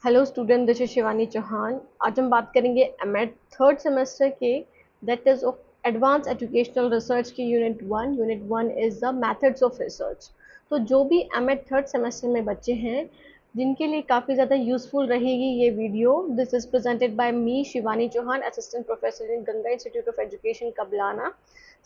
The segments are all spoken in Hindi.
Hello student, this is Shivani Chauhan. आज हम बात करेंगे एमएड थर्ड सेमेस्टर के, that is of advance educational research की unit one is the methods of research. तो जो भी एमएड थर्ड सेमेस्टर में बच्चे हैं जिनके लिए काफ़ी ज़्यादा यूजफुल रहेगी ये video, this is presented by me Shivani Chauhan, assistant professor in Ganga institute of education Kablana.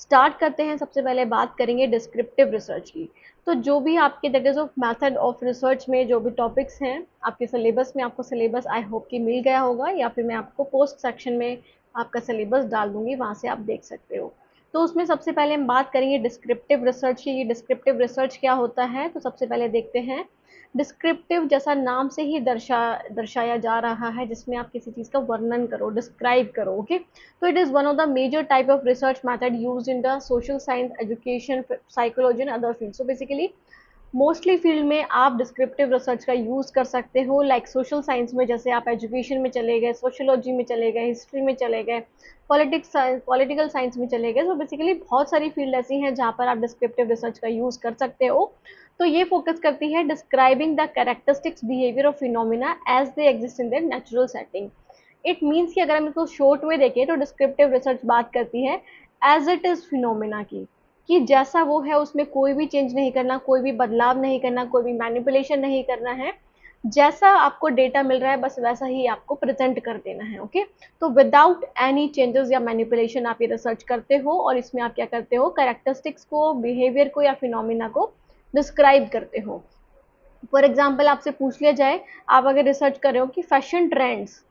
Start करते हैं। सबसे पहले बात करेंगे डिस्क्रिप्टिव रिसर्च की। तो जो भी आपके that is of method of research में जो भी टॉपिक्स हैं आपके सिलेबस में, आपको सिलेबस आई होप कि मिल गया होगा, या फिर मैं आपको पोस्ट सेक्शन में आपका सिलेबस डाल दूंगी, वहाँ से आप देख सकते हो। तो उसमें सबसे पहले हम बात करेंगे डिस्क्रिप्टिव रिसर्च की। ये डिस्क्रिप्टिव रिसर्च क्या होता है, तो सबसे पहले देखते हैं। डिस्क्रिप्टिव जैसा नाम से ही दर्शाया जा रहा है, जिसमें आप किसी चीज़ का वर्णन करो, डिस्क्राइब करो। Okay, so it is one of the major type of research method used in the social science, education, psychology and other fields. So basically mostly field में आप डिस्क्रिप्टिव रिसर्च का यूज़ कर सकते हो। लाइक सोशल साइंस में जैसे आप एजुकेशन में चले गए, सोशियोलॉजी में चले गए, हिस्ट्री में चले गए, पॉलिटिकल साइंस में चले गए। तो बेसिकली बहुत सारी फील्ड ऐसी हैं जहाँ पर आप डिस्क्रिप्टिव रिसर्च का यूज़ कर सकते हो। तो ये फोकस करती है describing the characteristics behaviour of phenomena as they exist in their natural setting. It means कि अगर हम इसको शॉर्ट में देखें तो डिस्क्रिप्टिव रिसर्च बात करती है एज इट इज़ फिनोमिना की, कि जैसा वो है उसमें कोई भी चेंज नहीं करना, कोई भी बदलाव नहीं करना, कोई भी मैनिपुलेशन नहीं करना है। जैसा आपको डेटा मिल रहा है बस वैसा ही आपको प्रेजेंट कर देना है। ओके, तो विदाउट एनी चेंजेस या मैनिपुलेशन आप ये रिसर्च करते हो, और इसमें आप क्या करते हो, कैरेक्टरिस्टिक्स को, बिहेवियर को या फिनोमिना को डिस्क्राइब करते हो। फॉर एग्जाम्पल आपसे पूछ लिया जाए, आप अगर रिसर्च कर रहे हो कि फैशन ट्रेंड्स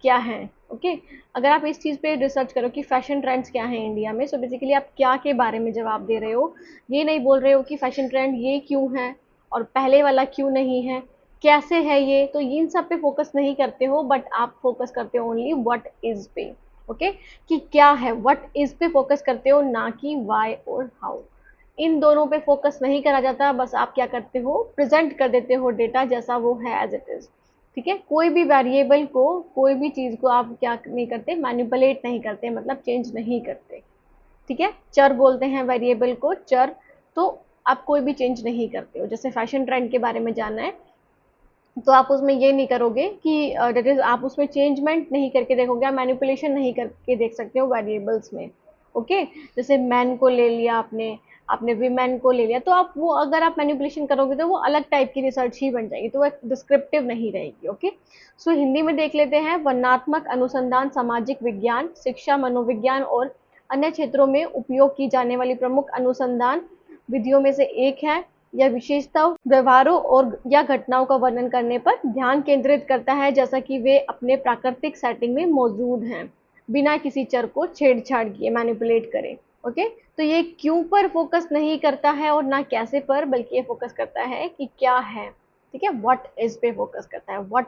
क्या हैं। ओके, अगर आप इस चीज़ पे रिसर्च करो कि फैशन ट्रेंड्स क्या हैं इंडिया में, सो बेसिकली आप क्या के बारे में जवाब दे रहे हो। ये नहीं बोल रहे हो कि फैशन ट्रेंड ये क्यों है और पहले वाला क्यों नहीं है, कैसे है ये, तो इन सब पे फोकस नहीं करते हो, बट आप फोकस करते हो ओनली व्हाट इज पे। ओके, कि क्या है, व्हाट इज पे फोकस करते हो, ना कि वाई और हाउ। इन दोनों पे फोकस नहीं करा जाता, बस आप क्या करते हो, प्रेजेंट कर देते हो डेटा जैसा वो है एज इट इज। ठीक है, कोई भी वेरिएबल को, कोई भी चीज़ को आप क्या नहीं करते, मैनिपुलेट नहीं करते, मतलब चेंज नहीं करते। ठीक है, चर बोलते हैं वेरिएबल को, चर। तो आप कोई भी चेंज नहीं करते हो। जैसे फैशन ट्रेंड के बारे में जानना है तो आप उसमें ये नहीं करोगे कि दैट इज आप उसमें चेंजमेंट नहीं करके देखोगे, आप मैनिपुलेशन नहीं करके देख सकते हो वेरिएबल्स में। ओके, जैसे मैन को ले लिया आपने, आपने विमेन को ले लिया, तो आप वो अगर आप मैनिपुलेशन करोगे तो वो अलग टाइप की रिसर्च ही बन जाएगी, तो वो डिस्क्रिप्टिव नहीं रहेगी। ओके, सो हिंदी में देख लेते हैं। वर्णनात्मक अनुसंधान सामाजिक विज्ञान, शिक्षा, मनोविज्ञान और अन्य क्षेत्रों में उपयोग की जाने वाली प्रमुख अनुसंधान विधियों में से एक है। यह विशेषता व्यवहारों और या घटनाओं का वर्णन करने पर ध्यान केंद्रित करता है, जैसा कि वे अपने प्राकृतिक सेटिंग में मौजूद हैं, बिना किसी चर को छेड़छाड़ किए, मैनिपुलेट करें। ओके, तो ये क्यों पर फोकस नहीं करता है और ना कैसे पर, बल्कि ये फोकस करता है कि क्या है। ठीक है, व्हाट इज पे फोकस करता है। व्हाट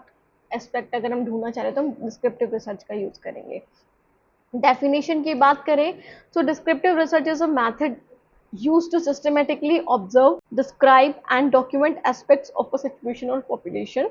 एस्पेक्ट अगर हम ढूंढना चाह रहे तो हम डिस्क्रिप्टिव रिसर्च का यूज करेंगे। डेफिनेशन की बात करें तो descriptive research is a method used to systematically observe, describe and document aspects of a situation or population।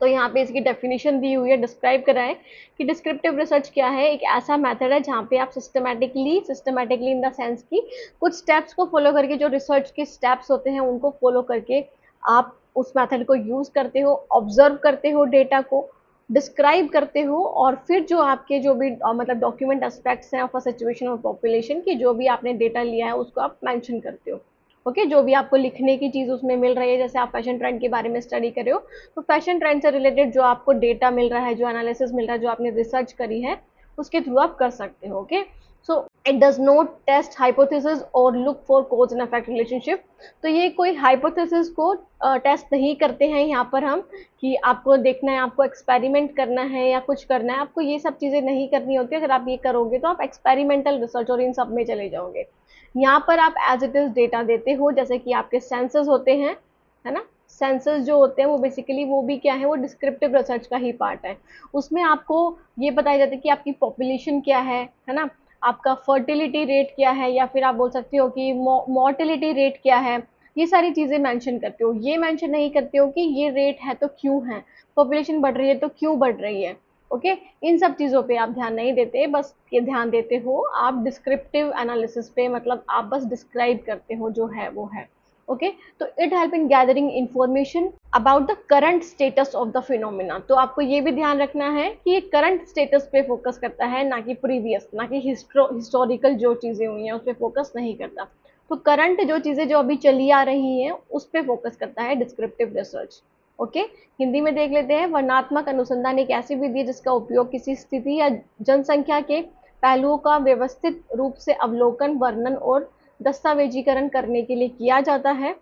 तो यहाँ पे इसकी डेफिनेशन दी हुई है, डिस्क्राइब करा है कि डिस्क्रिप्टिव रिसर्च क्या है। एक ऐसा मेथड है जहाँ पे आप सिस्टमैटिकली इन द सेंस की कुछ स्टेप्स को फॉलो करके, जो रिसर्च के स्टेप्स होते हैं उनको फॉलो करके आप उस मेथड को यूज करते हो, ऑब्जर्व करते हो डेटा को, डिस्क्राइब करते हो, और फिर जो आपके जो भी मतलब डॉक्यूमेंट एस्पेक्ट्स हैं ऑफ अ सिचुएशन और पॉपुलेशन की, जो भी आपने डेटा लिया है उसको आप मेंशन करते हो। ओके, जो भी आपको लिखने की चीज़ उसमें मिल रही है, जैसे आप फैशन ट्रेंड के बारे में स्टडी कर रहे हो तो फैशन ट्रेंड से रिलेटेड जो आपको डेटा मिल रहा है, जो एनालिसिस मिल रहा है, जो आपने रिसर्च करी है, उसके थ्रू आप कर सकते हो। Okay, so it does not test hypothesis और look for cause and effect relationship. तो ये कोई हाइपोथेसिस को टेस्ट नहीं करते हैं यहाँ पर हम, कि आपको देखना है, आपको एक्सपेरिमेंट करना है या कुछ करना है, आपको ये सब चीज़ें नहीं करनी होती। अगर आप ये करोगे तो आप एक्सपेरिमेंटल रिसर्च और इन सब में चले जाओगे। यहाँ पर आप एज इट इज डेटा देते हो, जैसे कि आपके सेंसस होते हैं, है ना। सेंसस जो होते हैं वो बेसिकली वो भी क्या है, वो डिस्क्रिप्टिव रिसर्च का ही पार्ट है। उसमें आपको ये बताया जाता है कि आपकी पॉपुलेशन क्या है ना, आपका फर्टिलिटी रेट क्या है, या फिर आप बोल सकते हो कि मॉर्टिलिटी रेट क्या है। ये सारी चीज़ें मेंशन करते हो, ये मेंशन नहीं करते हो कि ये रेट है तो क्यों है, पॉपुलेशन बढ़ रही है तो क्यों बढ़ रही है। ओके, इन सब चीज़ों पे आप ध्यान नहीं देते, बस ये ध्यान देते हो आप डिस्क्रिप्टिव एनालिसिस पे, मतलब आप बस डिस्क्राइब करते हो जो है वो है। ओके। तो it help in gathering information about the current status of the phenomena. तो आपको ये भी ध्यान रखना है कि ये करंट स्टेटस पे फोकस करता है, ना कि प्रीवियस, ना कि हिस्टोरिकल जो चीज़ें हुई हैं उस पर फोकस नहीं करता। तो करंट जो चीज़ें जो अभी चली आ रही हैं उस पर फोकस करता है डिस्क्रिप्टिव रिसर्च। ओके। हिंदी में देख लेते हैं। वर्णनात्मक अनुसंधान एक ऐसी विधि है जिसका उपयोग किसी स्थिति या जनसंख्या के पहलुओं का व्यवस्थित रूप से अवलोकन, वर्णन और दस्तावेजीकरण करने के लिए किया जाता है।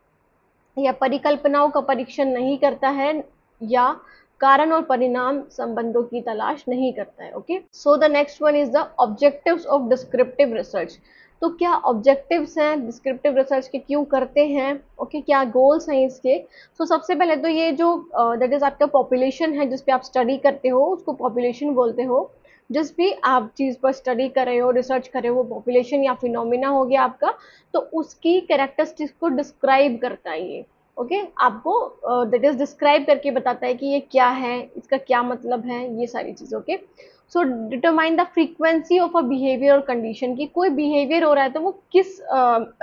यह परिकल्पनाओं का परीक्षण नहीं करता है या कारण और परिणाम संबंधों की तलाश नहीं करता है। Okay. So the next one is the objectives of descriptive research. तो क्या ऑब्जेक्टिव्स हैं डिस्क्रिप्टिव रिसर्च के, क्यों करते हैं? ओके, क्या गोल्स हैं इसके? सो सबसे पहले तो ये जो दैट इज आपका पॉपुलेशन है जिस पे आप स्टडी करते हो उसको पॉपुलेशन बोलते हो। जिस भी आप चीज़ पर स्टडी कर रहे हो, रिसर्च कर रहे हो, वो पॉपुलेशन या फिनोमिना हो गया आपका, तो उसकी कैरेक्टरिस्टिक्स को डिस्क्राइब करता है ये। ओके। आपको दैट इज डिस्क्राइब करके बताता है कि ये क्या है, इसका क्या मतलब है, ये सारी चीज़। Okay. So determine the frequency of a behaviour और कंडीशन, की कोई बिहेवियर हो रहा है तो वो किस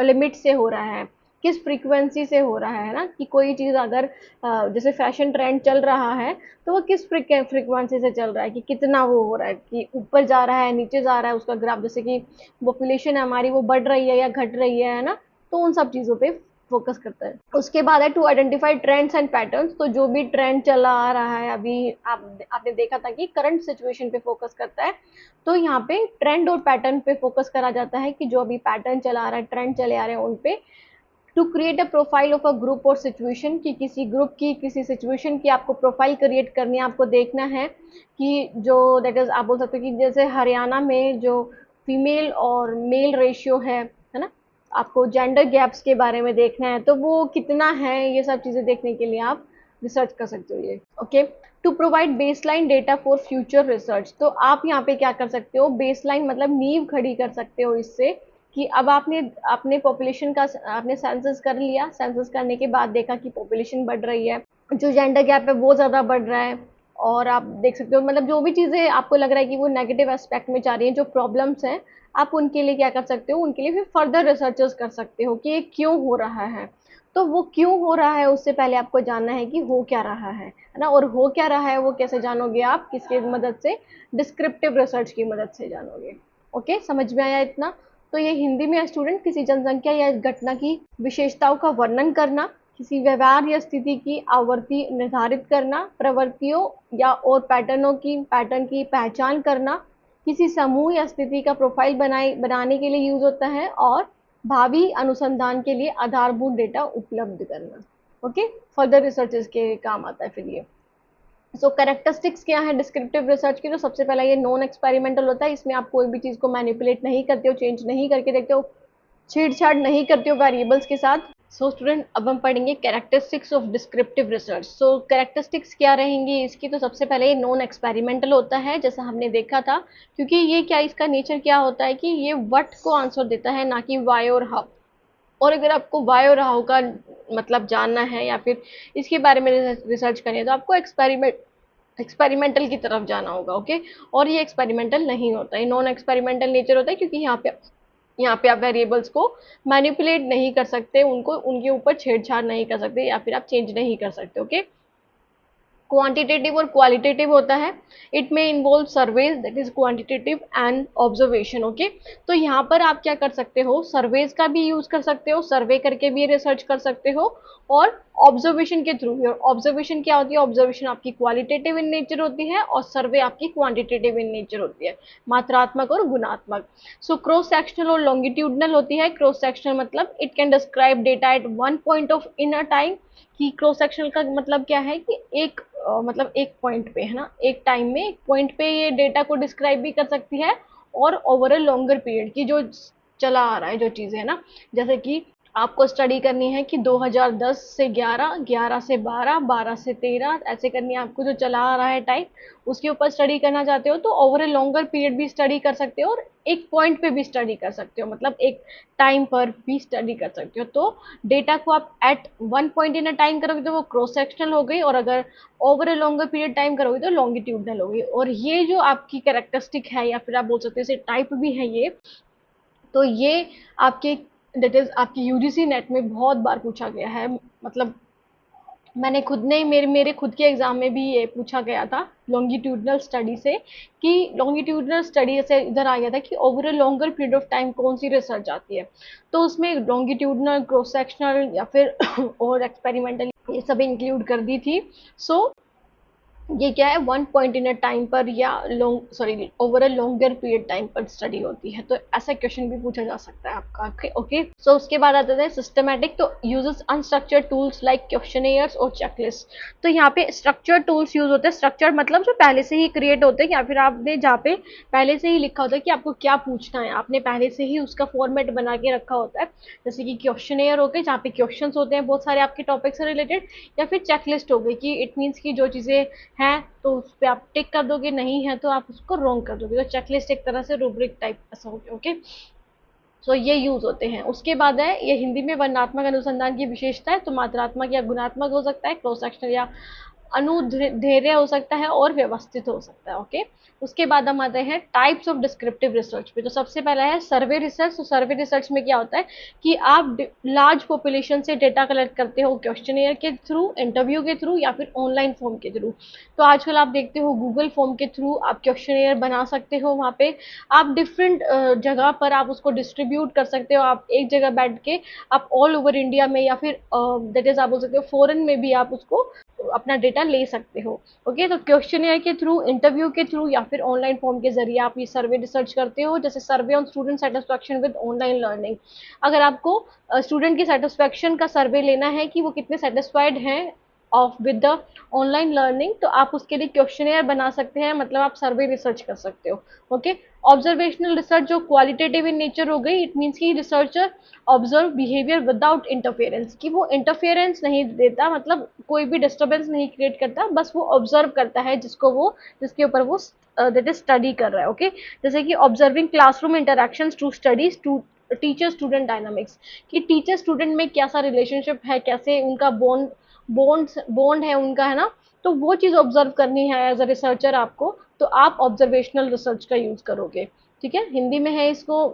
लिमिट से हो रहा है, किस फ्रीक्वेंसी से हो रहा है ना, कि कोई चीज़ अगर जैसे फैशन ट्रेंड चल रहा है तो वो किस फ्रीक्वेंसी से चल रहा है, कि कितना वो हो रहा है, कि ऊपर जा रहा है, नीचे जा रहा है उसका ग्राफ, जैसे कि पॉपुलेशन है हमारी वो बढ़ रही है या घट रही है ना, तो उन सब चीज़ों पे फोकस करता है। उसके बाद है to identify trends and patterns. तो जो भी ट्रेंड चला आ रहा है अभी, आपने देखा था कि करंट सिचुएशन पे फोकस करता है, तो यहाँ पे ट्रेंड और पैटर्न पे फोकस करा जाता है कि जो अभी पैटर्न चला आ रहा है, ट्रेंड चले आ रहे हैं उन पे। To create a profile of a group और सिचुएशन, कि किसी ग्रुप की, किसी सिचुएशन की आपको प्रोफाइल क्रिएट करनी है, आपको देखना है कि जो दैट इज आप बोल सकते हो कि जैसे हरियाणा में जो फीमेल और मेल रेशियो है ना, आपको जेंडर गैप्स के बारे में देखना है तो वो कितना है, ये सब चीज़ें देखने के लिए आप रिसर्च कर सकते हो ये। Okay. To provide baseline data for future research. तो आप यहाँ पे क्या कर सकते हो, बेसलाइन मतलब नींव खड़ी कर सकते हो इससे, कि अब आपने अपने पॉपुलेशन का आपने सेंसस कर लिया, सेंसस करने के बाद देखा कि पॉपुलेशन बढ़ रही है, जो जेंडर गैप है वो ज़्यादा बढ़ रहा है, और आप देख सकते हो मतलब जो भी चीज़ें आपको लग रहा है कि वो नेगेटिव एस्पेक्ट में जा रही हैं, जो प्रॉब्लम्स हैं, आप उनके लिए क्या कर सकते हो, उनके लिए फिर फर्दर रिसर्चेस कर सकते हो कि ये क्यों हो रहा है। तो वो क्यों हो रहा है उससे पहले आपको जानना है कि हो क्या रहा है ना, और हो क्या रहा है वो कैसे जानोगे आप, किसकी मदद से, डिस्क्रिप्टिव रिसर्च की मदद से जानोगे। ओके, समझ में आया इतना? तो ये हिंदी में स्टूडेंट किसी जनसंख्या या घटना की विशेषताओं का वर्णन करना, किसी व्यवहार या स्थिति की आवृत्ति निर्धारित करना, प्रवृत्तियों या और पैटर्न की पहचान करना, किसी समूह या स्थिति का प्रोफाइल बनाने के लिए यूज होता है, और भावी अनुसंधान के लिए आधारभूत डेटा उपलब्ध करना। ओके। फर्दर रिसर्चेस के काम आता है फिर ये। सो कैरेक्टरिस्टिक्स क्या है डिस्क्रिप्टिव रिसर्च की? तो सबसे पहला ये नॉन एक्सपेरिमेंटल होता है, इसमें आप कोई भी चीज़ को मैनिपुलेट नहीं करते हो, चेंज नहीं करके देखते हो, छेड़छाड़ नहीं करते हो वेरिएबल्स के साथ। सो स्टूडेंट, अब हम पढ़ेंगे characteristics of descriptive research. So characteristics क्या रहेंगी इसकी? तो सबसे पहले ये नॉन एक्सपेरिमेंटल होता है, जैसा हमने देखा था, क्योंकि ये क्या, इसका नेचर क्या होता है कि ये व्हाट को आंसर देता है, ना कि वाई और हाउ। और अगर आपको वाई और हाउ का मतलब जानना है या फिर इसके बारे में रिसर्च करनी है तो आपको एक्सपेरिमेंटल की तरफ जाना होगा। ओके। और ये एक्सपेरिमेंटल नहीं होता, ये नॉन एक्सपेरिमेंटल नेचर होता है, क्योंकि यहाँ पे आप वेरिएबल्स को मैनिपुलेट नहीं कर सकते, उनको उनके ऊपर छेड़छाड़ नहीं कर सकते या फिर आप चेंज नहीं कर सकते। ओके। क्वांटिटेटिव और क्वालिटेटिव होता है। इट में involve surveys, that is quantitative and observation. Okay. तो यहाँ पर आप क्या कर सकते हो, सर्वेज का भी यूज कर सकते हो, सर्वे करके भी रिसर्च कर सकते हो, और ऑब्जर्वेशन के थ्रू भी। और ऑब्जर्वेशन क्या होती है, ऑब्जर्वेशन आपकी क्वालिटेटिव इन नेचर होती है और सर्वे आपकी क्वांटिटेटिव इन नेचर होती है, मात्रात्मक और गुणात्मक। सो क्रॉस सेक्शनल और लॉन्गिट्यूडनल होती है। क्रॉस सेक्शनल मतलब it can describe data eight one point of in a time, कि क्रॉस सेक्शनल का मतलब क्या है कि एक मतलब एक पॉइंट पे है ना, एक टाइम में एक पॉइंट पे ये डेटा को डिस्क्राइब भी कर सकती है, और ओवर अ लॉन्गर पीरियड की जो चला आ रहा है जो चीज़ें है ना, जैसे कि आपको स्टडी करनी है कि 2010 से 11, 11 से 12, 12 से 13, ऐसे करनी है आपको, जो चला आ रहा है टाइम उसके ऊपर स्टडी करना चाहते हो तो ओवर ए लॉन्गर पीरियड भी स्टडी कर सकते हो, और एक पॉइंट पे भी स्टडी कर सकते हो, मतलब एक टाइम पर भी स्टडी कर सकते हो। तो डेटा को आप at one point in a time करोगे तो वो क्रॉस सेक्शनल हो गई, और अगर over a longer period time करोगे तो लॉन्गिट्यूडनल हो गई। और ये जो आपकी कैरेक्टरिस्टिक है या फिर आप बोल सकते हो इसे टाइप भी है ये, तो ये आपके दैट इज आपकी यूजीसी नेट में बहुत बार पूछा गया है, मतलब मैंने खुद ने मेरे खुद के एग्जाम में भी ये पूछा गया था लॉन्गिट्यूडनल स्टडी से, कि लॉन्गिट्यूडनल स्टडी से इधर आ गया था कि over a longer period of time कौन सी रिसर्च आती है, तो उसमें लॉन्गिट्यूडनल, क्रॉस सेक्शनल या फिर और एक्सपेरिमेंटल ये सब इंक्लूड कर दी थी। सो ये क्या है, one point in a time पर या long sorry over a longer period time पर स्टडी होती है, तो ऐसा क्वेश्चन भी पूछा जा सकता है आपका। ओके ओके, सो उसके बाद आता है सिस्टमैटिक, तो uses unstructured tools like questionnaires और चेकलिस्ट। तो यहाँ पे स्ट्रक्चर्ड टूल्स यूज होते हैं, स्ट्रक्चर्ड मतलब जो पहले से ही क्रिएट होते हैं या फिर आपने जहाँ पे पहले से ही लिखा होता है कि आपको क्या पूछना है, आपने पहले से ही उसका फॉर्मेट बना के रखा होता है, जैसे कि क्वेश्चनेयर हो गए जहाँ पे क्वेश्चन होते हैं बहुत सारे आपके टॉपिक से रिलेटेड, या फिर चेकलिस्ट हो गई कि इट मीन्स की जो चीज़ें हैं तो उस पर आप टिक कर दोगे, नहीं है तो आप उसको रॉन्ग कर दोगे, तो चेकलिस्ट एक तरह से रूब्रिक टाइप ऐसा हो गया। ओके, सो ये यूज होते हैं। उसके बाद है ये हिंदी में वर्णात्मक अनुसंधान की विशेषता है, तो मात्रात्मक या गुणात्मक हो सकता है, क्रॉस सेक्शनल या अनुधैर्य हो सकता है, और व्यवस्थित हो सकता है। ओके, उसके बाद हम आते हैं टाइप्स ऑफ डिस्क्रिप्टिव रिसर्च पे। तो सबसे पहला है सर्वे रिसर्च। तो सर्वे रिसर्च में क्या होता है कि आप लार्ज पॉपुलेशन से डेटा कलेक्ट करते हो क्वेश्चनियर के थ्रू, इंटरव्यू के थ्रू या फिर ऑनलाइन फॉर्म के थ्रू। तो आजकल आप देखते हो गूगल फॉर्म के थ्रू आप क्वेश्चनियर बना सकते हो, वहाँ पे आप डिफरेंट जगह पर आप उसको डिस्ट्रीब्यूट कर सकते हो, आप एक जगह बैठ के आप ऑल ओवर इंडिया में या फिर दैट इज आप बोल सकते हो फॉरेन में भी आप उसको अपना डेटा ले सकते हो। ओके, तो क्वेश्चनियर के थ्रू, इंटरव्यू के थ्रू या फिर ऑनलाइन फॉर्म के जरिए आप ये सर्वे रिसर्च करते हो, जैसे सर्वे on student satisfaction with online learning. अगर आपको स्टूडेंट की सेटिस्फेक्शन का सर्वे लेना है कि वो कितने सेटिस्फाइड हैं of with the online learning, तो आप उसके लिए क्वेश्चनियर बना सकते हैं, मतलब आप सर्वे रिसर्च कर सकते हो। ओके, ऑब्जर्वेशनल रिसर्च जो क्वालिटेटिव इन नेचर हो गई, इट मीन्स की researcher observe behaviour without interference, कि वो इंटरफेरेंस नहीं देता, मतलब कोई भी डिस्टर्बेंस नहीं क्रिएट करता, बस वो ऑब्जर्व करता है जिसके ऊपर वो दैट इज स्टडी कर रहा है। ओके, जैसे कि observing classroom interactions to studies to teacher student dynamics, कि टीचर स्टूडेंट में कैसा रिलेशनशिप है, कैसे उनका बॉन्ड है उनका, है ना, तो वो चीज़ ऑब्जर्व करनी है एज अ रिसर्चर आपको, तो आप ऑब्जर्वेशनल रिसर्च का यूज करोगे। ठीक है, हिंदी में है इसको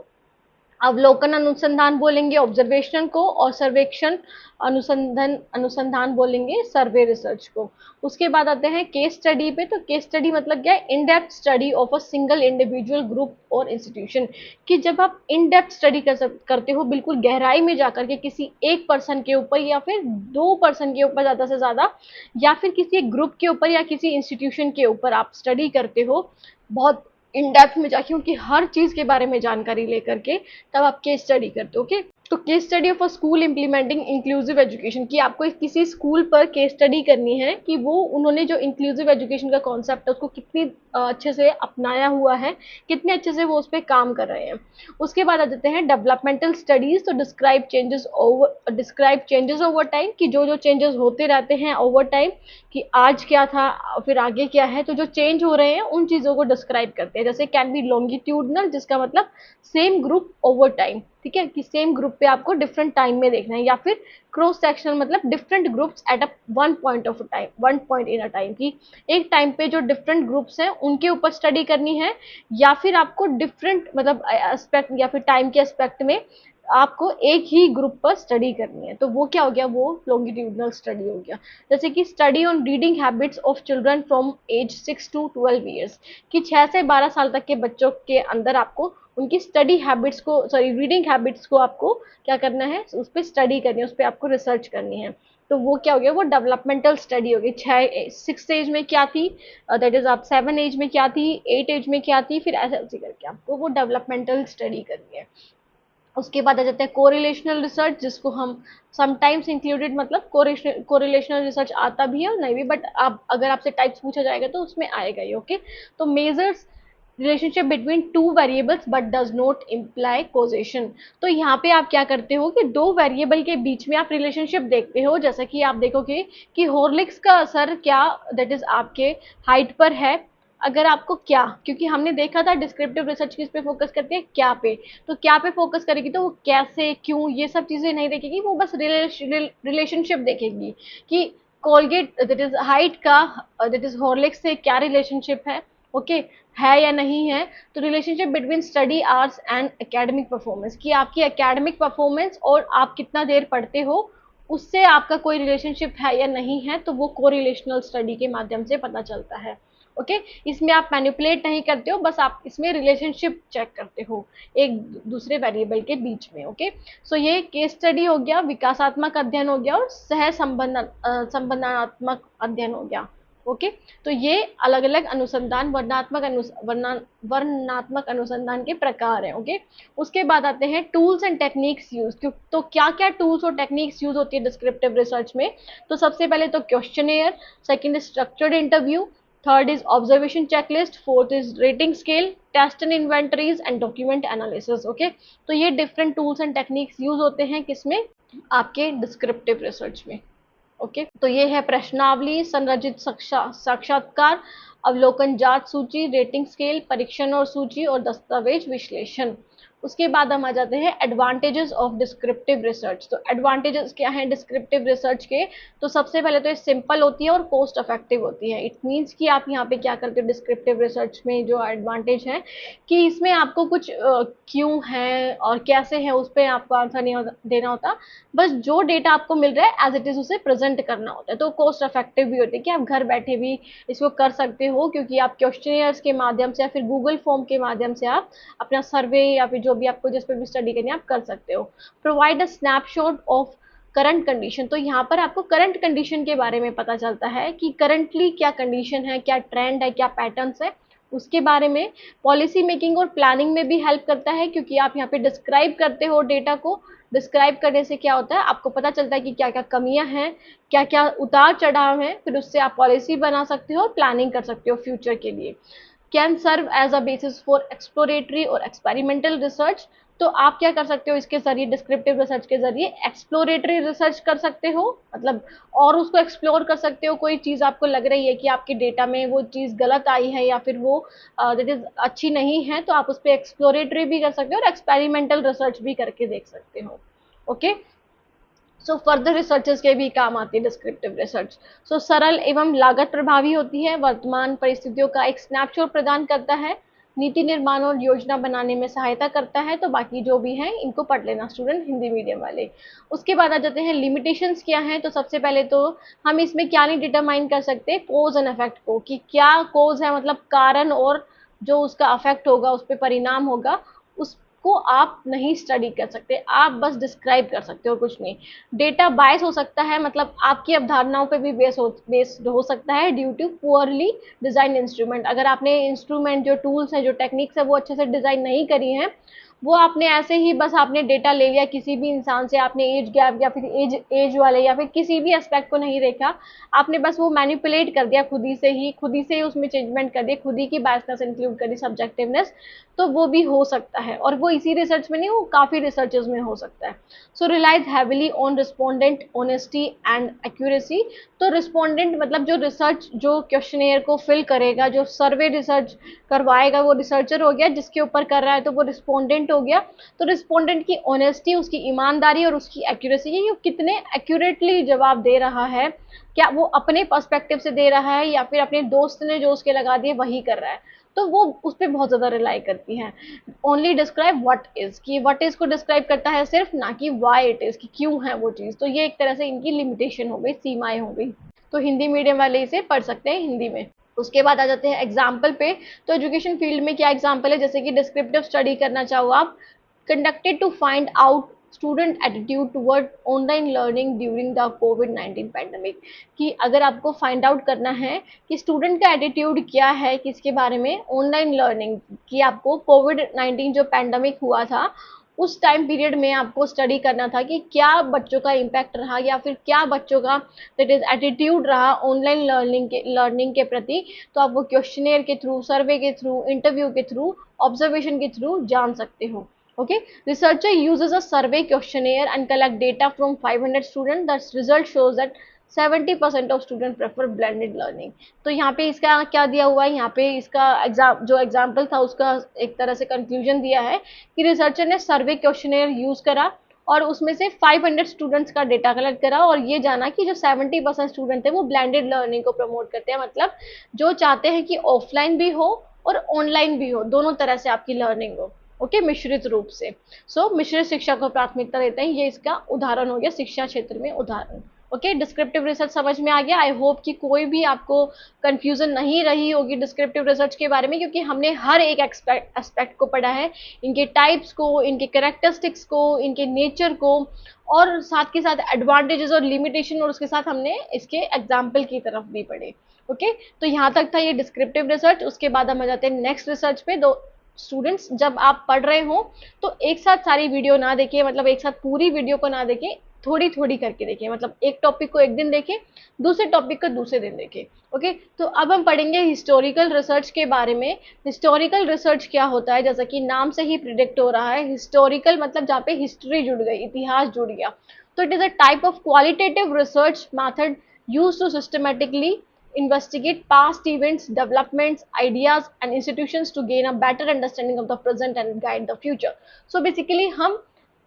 अवलोकन अनुसंधान बोलेंगे ऑब्जर्वेशन को, और सर्वेक्षण अनुसंधान बोलेंगे सर्वे रिसर्च को। उसके बाद आते हैं केस स्टडी पे। तो केस स्टडी मतलब क्या है, in depth study of a single individual, group और इंस्टीट्यूशन, कि जब आप इन डेप्थ स्टडी करते हो, बिल्कुल गहराई में जाकर के किसी एक पर्सन के ऊपर या फिर दो पर्सन के ऊपर ज़्यादा से ज़्यादा, या फिर किसी एक ग्रुप के ऊपर या किसी इंस्टीट्यूशन के ऊपर आप स्टडी करते हो, बहुत इन डेप्थ में जाके उनकी हर चीज़ के बारे में जानकारी लेकर के, तब आप केस स्टडी करते हो। ओके, तो case study of a school implementing inclusive education, कि आपको किसी स्कूल पर केस स्टडी करनी है कि वो उन्होंने जो इंक्लूसिव एजुकेशन का कॉन्सेप्ट है उसको कितनी अच्छे से अपनाया हुआ है, कितने अच्छे से वो उस पर काम कर रहे हैं। उसके बाद आ जाते हैं डेवलपमेंटल स्टडीज। तो डिस्क्राइब चेंजेस ओवर टाइम, कि जो जो चेंजेस होते रहते हैं ओवर टाइम, कि आज क्या था फिर आगे क्या है, तो जो चेंज हो रहे हैं उन चीज़ों को डिस्क्राइब करते हैं। जैसे कैन बी लॉन्गिट्यूडनल, जिसका मतलब सेम ग्रुप ओवर टाइम, ठीक है, कि सेम ग्रुप पे आपको डिफरेंट टाइम में देखना है, या फिर क्रॉस सेक्शनल मतलब different groups at a one point of time, one point in a time, की एक टाइम पे जो डिफरेंट ग्रुप्स हैं उनके ऊपर स्टडी करनी है, या फिर आपको डिफरेंट मतलब एस्पेक्ट या फिर टाइम के एस्पेक्ट में आपको एक ही ग्रुप पर स्टडी करनी है, तो वो क्या हो गया, वो लॉन्गिट्यूडनल स्टडी हो गया। जैसे कि study on reading habits of children from age 6 to 12 years, कि 6 से 12 साल तक के बच्चों के अंदर आपको उनकी स्टडी हैबिट्स को, सॉरी रीडिंग हैबिट्स को आपको क्या करना है, उस पर स्टडी करनी है, उस पर आपको रिसर्च करनी है। तो वो क्या हो गया, वो डेवलपमेंटल स्टडी हो गई। 6 एज में क्या थी, दैट इज आप 7 एज में क्या थी, 8 एज में क्या थी, फिर ऐसे ऐसे करके आपको वो डेवलपमेंटल स्टडी करनी है। उसके बाद आ जाता है कोरिलेशनल रिसर्च, जिसको हम समटाइम्स इंक्लूडेड, मतलब कोरिलेशनल रिसर्च आता भी है और नहीं भी, बट आप अगर आपसे टाइप्स पूछा जाएगा तो उसमें आएगा ही। ओके, तो measures relationship between two variables but does not imply कोजेशन। तो यहाँ पे आप क्या करते हो कि दो वेरिएबल के बीच में आप रिलेशनशिप देखते हो, जैसा कि आप देखोगे कि हॉर्लिक्स का असर क्या, दैट इज आपके हाइट पर है, अगर आपको क्या, क्योंकि हमने देखा था डिस्क्रिप्टिव रिसर्च किस पे फोकस करती है, क्या पे, तो क्या पे फोकस करेगी तो वो कैसे, क्यों, ये सब चीजें नहीं देखेगी, वो बस रिलेशनशिप देखेगी कि कोलगेट दैट इज हाइट का दैट इज हॉर्लिक्स से क्या रिलेशनशिप है। ओके, है या नहीं है। तो relationship between study hours and academic performance, कि आपकी एकेडमिक परफॉर्मेंस और आप कितना देर पढ़ते हो उससे आपका कोई रिलेशनशिप है या नहीं है, तो वो कोरिलेशनल स्टडी के माध्यम से पता चलता है। ओके, इसमें आप मैनिपुलेट नहीं करते हो, बस आप इसमें रिलेशनशिप चेक करते हो एक दूसरे वेरिएबल के बीच में। ओके, सो ये केस स्टडी हो गया, विकासात्मक अध्ययन हो गया और सह संबंधात्मक अध्ययन हो गया। ओके, तो ये अलग अलग अनुसंधान वर्णनात्मक अनुसंधान के प्रकार हैं। ओके, उसके बाद आते हैं टूल्स एंड टेक्निक्स यूज। तो क्या क्या टूल्स और टेक्निक्स यूज होती है डिस्क्रिप्टिव रिसर्च में? तो सबसे पहले तो questionnaire, second is structured interview, third is observation checklist, fourth is rating scale, test and inventories and document analysis. Okay, तो ये different tools and techniques use होते हैं किसमें? आपके डिस्क्रिप्टिव रिसर्च में। ओके, तो ये है प्रश्नावली, संरचित साक्षात्कार, अवलोकन जांच सूची, रेटिंग स्केल, परीक्षण और सूची और दस्तावेज विश्लेषण। उसके बाद हम आ जाते हैं एडवांटेजेस ऑफ डिस्क्रिप्टिव रिसर्च। तो एडवांटेजेस क्या हैं डिस्क्रिप्टिव रिसर्च के? तो सबसे पहले तो ये सिंपल होती है और कॉस्ट इफेक्टिव होती है। इट मीन्स कि आप यहाँ पे क्या करते हो डिस्क्रिप्टिव रिसर्च में, जो एडवांटेज है कि इसमें आपको कुछ क्यों है और कैसे है उस पर आपको आंसर नहीं देना होता, बस जो डेटा आपको मिल रहा है एज इट इज उसे प्रेजेंट करना होता है। तो कॉस्ट इफेक्टिव भी होती है कि आप घर बैठे भी इसको कर सकते हो, क्योंकि आप क्वेश्चनियर्स के माध्यम से या फिर गूगल फॉर्म के माध्यम से आप अपना सर्वे या फिर जो भी आपको जिस पर भी स्टडी करनी है आप कर सकते हो। Provide a snapshot of current condition, तो यहाँ पर आपको करंट कंडीशन के बारे में पता चलता है कि करंटली क्या कंडीशन है, क्या ट्रेंड है, क्या पैटर्न्स है, उसके बारे में। पॉलिसी मेकिंग और प्लानिंग में भी हेल्प करता है, क्योंकि आप यहाँ पे डिस्क्राइब करते हो डेटा को। डिस्क्राइब करने से क्या होता है, आपको पता चलता है कि क्या क्या कमियां हैं, क्या क्या उतार चढ़ाव हैं, फिर उससे आप पॉलिसी बना सकते हो और प्लानिंग कर सकते हो फ्यूचर के लिए। Can serve as a basis for exploratory और एक्सपेरिमेंटल रिसर्च, तो आप क्या कर सकते हो इसके जरिए, डिस्क्रिप्टिव रिसर्च के जरिए एक्सप्लोरेटरी रिसर्च कर सकते हो, मतलब और उसको एक्सप्लोर कर सकते हो। कोई चीज़ आपको लग रही है कि आपके डेटा में वो चीज़ गलत आई है या फिर वो दैट इज अच्छी नहीं है, तो आप उस पर एक्सप्लोरेटरी भी कर सकते हो और एक्सपेरिमेंटल रिसर्च भी करके देख सकते हो। ओके, सो फर्दर रिसर्चेस के भी काम आती है डिस्क्रिप्टिव रिसर्च। सो सरल एवं लागत प्रभावी होती है, वर्तमान परिस्थितियों का एक स्नैपशॉट प्रदान करता है, नीति निर्माण और योजना बनाने में सहायता करता है। तो बाकी जो भी हैं इनको पढ़ लेना स्टूडेंट, हिंदी मीडियम वाले। उसके बाद आ जाते हैं लिमिटेशंस क्या हैं। तो सबसे पहले तो हम इसमें क्या नहीं डिटरमाइन कर सकते कोज एंड इफेक्ट को, कि क्या कोज है मतलब कारण, और जो उसका अफेक्ट होगा उस पर परिणाम होगा उसको आप नहीं स्टडी कर सकते, आप बस डिस्क्राइब कर सकते हो, कुछ नहीं। डेटा बायस हो सकता है, मतलब आपकी अवधारणाओं पे भी बेस्ड हो सकता है due to poorly design instrument. अगर आपने इंस्ट्रूमेंट, जो टूल्स हैं, जो टेक्निक्स है वो अच्छे से डिजाइन नहीं करी हैं, वो आपने ऐसे ही बस आपने डेटा ले लिया किसी भी इंसान से, आपने एज गैप या फिर एज वाले या फिर किसी भी एस्पेक्ट को नहीं देखा, आपने बस वो मैनिपुलेट कर दिया खुद ही से ही उसमें चेंजमेंट कर दिया, खुद ही की बायसनेस इंक्लूड कर दी, सब्जेक्टिवनेस, तो वो भी हो सकता है। और वो इसी रिसर्च में नहीं, वो काफी रिसर्चेस में हो सकता है। So relies heavily on respondent honesty and accuracy. तो रिस्पोंडेंट मतलब जो रिसर्च, जो क्वेश्चनेयर को फिल करेगा, जो सर्वे रिसर्च करवाएगा, वो रिसर्चर हो गया, जिसके ऊपर कर रहा है तो वो रिस्पोंडेंट हो गया। तो रिस्पोंडेंट की ऑनेस्टी, उसकी ईमानदारी और उसकी एक्यूरेसी, ये कितने एक्यूरेटली जवाब दे रहा है, क्या वो अपने पर्सपेक्टिव से दे रहा है या फिर अपने दोस्त ने जो उसके लगा दिए वही कर रहा है, तो वो उस पर बहुत ज्यादा रिलाई करती हैं। ओनली डिस्क्राइब व्हाट इज, कि व्हाट इज को डिस्क्राइब करता है सिर्फ, ना कि व्हाई इट इज, कि क्यों है वो चीज। तो ये एक तरह से इनकी लिमिटेशन हो गई, सीमाएं हो गई। तो हिंदी मीडियम वाले इसे पढ़ सकते हैं हिंदी में। उसके बाद आ जाते हैं एग्जाम्पल पे। तो एजुकेशन फील्ड में क्या एग्जाम्पल है, जैसे कि डिस्क्रिप्टिव स्टडी करना चाहो आप, conducted to find out student attitude toward online learning during the COVID-19 pandemic, कि अगर आपको फाइंड आउट करना है कि स्टूडेंट का एटीट्यूड क्या है किसके बारे में, ऑनलाइन लर्निंग की, आपको कोविड-19 जो पैंडमिक हुआ था उस टाइम पीरियड में आपको स्टडी करना था कि क्या बच्चों का इम्पैक्ट रहा या फिर क्या बच्चों का दैट इज एटीट्यूड रहा ऑनलाइन लर्निंग के प्रति। तो आप वो क्वेश्चनेयर के थ्रू, सर्वे के थ्रू, इंटरव्यू के थ्रू, ऑब्जर्वेशन के थ्रू जान सकते हो। Okay, researcher uses a survey questionnaire and collect data from 500 students. The result shows that 70% of students prefer blended learning. तो यहाँ पे इसका क्या दिया हुआ है, यहाँ पे इसका जो एग्जाम्पल था उसका एक तरह से कंक्लूजन दिया है कि रिसर्चर ने सर्वे क्वेश्चनेयर यूज करा और उसमें से 500 स्टूडेंट्स का डेटा कलेक्ट करा और ये जाना कि जो 70% स्टूडेंट थे वो ब्लेंडेड लर्निंग को प्रमोट करते हैं, मतलब जो चाहते हैं कि ऑफलाइन भी हो और ऑनलाइन भी हो, दोनों तरह से आपकी लर्निंग हो। ओके, मिश्रित रूप से। मिश्रित शिक्षा को प्राथमिकता देते हैं, ये इसका उदाहरण हो गया, शिक्षा क्षेत्र में उदाहरण। ओके, डिस्क्रिप्टिव रिसर्च समझ में आ गया। आई होप कि कोई भी आपको कंफ्यूजन नहीं रही होगी डिस्क्रिप्टिव रिसर्च के बारे में, क्योंकि हमने हर एक एस्पेक्ट को पढ़ा है, इनके टाइप्स को, इनके कैरेक्टरिस्टिक्स को, इनके नेचर को, और साथ के साथ एडवांटेजेस और लिमिटेशन, और उसके साथ हमने इसके एग्जाम्पल की तरफ भी पढ़े। ओके, तो यहाँ तक था ये डिस्क्रिप्टिव रिसर्च। उसके बाद हम आ जाते हैं नेक्स्ट रिसर्च पे। दो स्टूडेंट्स, जब आप पढ़ रहे हो तो एक साथ सारी वीडियो ना देखिए, मतलब एक साथ पूरी वीडियो को ना देखें, थोड़ी थोड़ी करके देखिए, मतलब एक टॉपिक को एक दिन देखें, दूसरे टॉपिक को दूसरे दिन देखें। ओके, तो अब हम पढ़ेंगे हिस्टोरिकल रिसर्च के बारे में। हिस्टोरिकल रिसर्च क्या होता है, जैसा कि नाम से ही प्रिडिक्ट हो रहा है, हिस्टोरिकल मतलब जहाँ पे हिस्ट्री जुड़ गई, इतिहास जुड़ गया। तो it is a type of qualitative research method used to systematically investigate past events, developments, ideas and institutions to gain a better understanding of the present and guide the future. So basically हम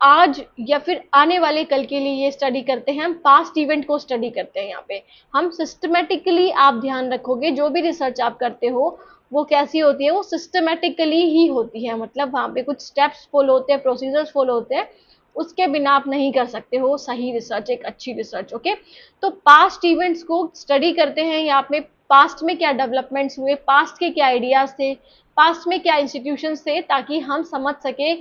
आज या फिर आने वाले कल के लिए ये स्टडी करते हैं, हम पास्ट इवेंट को स्टडी करते हैं। यहाँ पे हम सिस्टमेटिकली, आप ध्यान रखोगे जो भी रिसर्च आप करते हो वो कैसी होती है, वो सिस्टमेटिकली ही होती है, मतलब वहाँ पे कुछ स्टेप्स फॉलो होते हैं, प्रोसीजर्स फॉलो होते हैं, उसके बिना आप नहीं कर सकते हो सही रिसर्च, एक अच्छी रिसर्च। ओके, तो पास्ट इवेंट्स को स्टडी करते हैं, यहाँ पे पास्ट में क्या डेवलपमेंट्स हुए, पास्ट के क्या आइडियाज थे, पास्ट में क्या इंस्टीट्यूशंस थे, ताकि हम समझ सके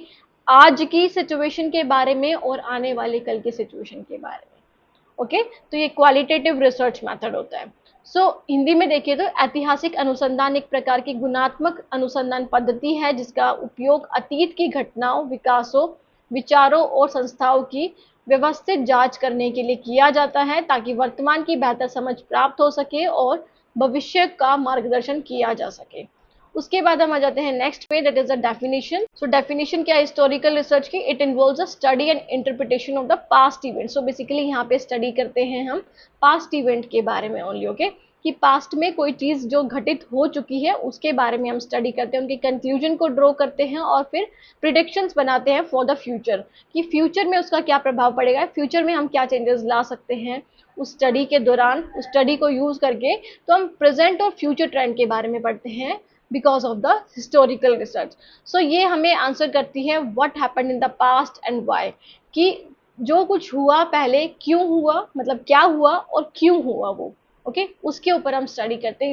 आज की सिचुएशन के बारे में और आने वाले कल के सिचुएशन के बारे में। ओके, तो ये क्वालिटेटिव रिसर्च मेथड होता है। हिंदी में देखिए तो ऐतिहासिक अनुसंधान एक प्रकार की गुणात्मक अनुसंधान पद्धति है जिसका उपयोग अतीत की घटनाओं, विकासों, विचारों और संस्थाओं की व्यवस्थित जांच करने के लिए किया जाता है, ताकि वर्तमान की बेहतर समझ प्राप्त हो सके और भविष्य का मार्गदर्शन किया जा सके। उसके बाद हम आ जाते हैं नेक्स्ट पे, that is a definition. Definition क्या है हिस्टोरिकल रिसर्च की? It involves a study and interpretation of the past event. Basically यहाँ पे स्टडी करते हैं हम पास्ट इवेंट के बारे में ओनली। ओके, कि पास्ट में कोई चीज जो घटित हो चुकी है उसके बारे में हम स्टडी करते हैं, उनके कंक्लूजन को ड्रॉ करते हैं और फिर प्रिडिक्शंस बनाते हैं फॉर द फ्यूचर, कि फ्यूचर में उसका क्या प्रभाव पड़ेगा, फ्यूचर में हम क्या चेंजेस ला सकते हैं उस स्टडी के दौरान, उस स्टडी को यूज करके। तो हम प्रेजेंट और फ्यूचर ट्रेंड के बारे में पढ़ते हैं because of the historical research. ये हमें आंसर करती है what happened in the past and why, कि जो कुछ हुआ पहले क्यों हुआ, मतलब क्या हुआ और क्यों हुआ वो। ओके, उसके ऊपर हम स्टडी करते हैं,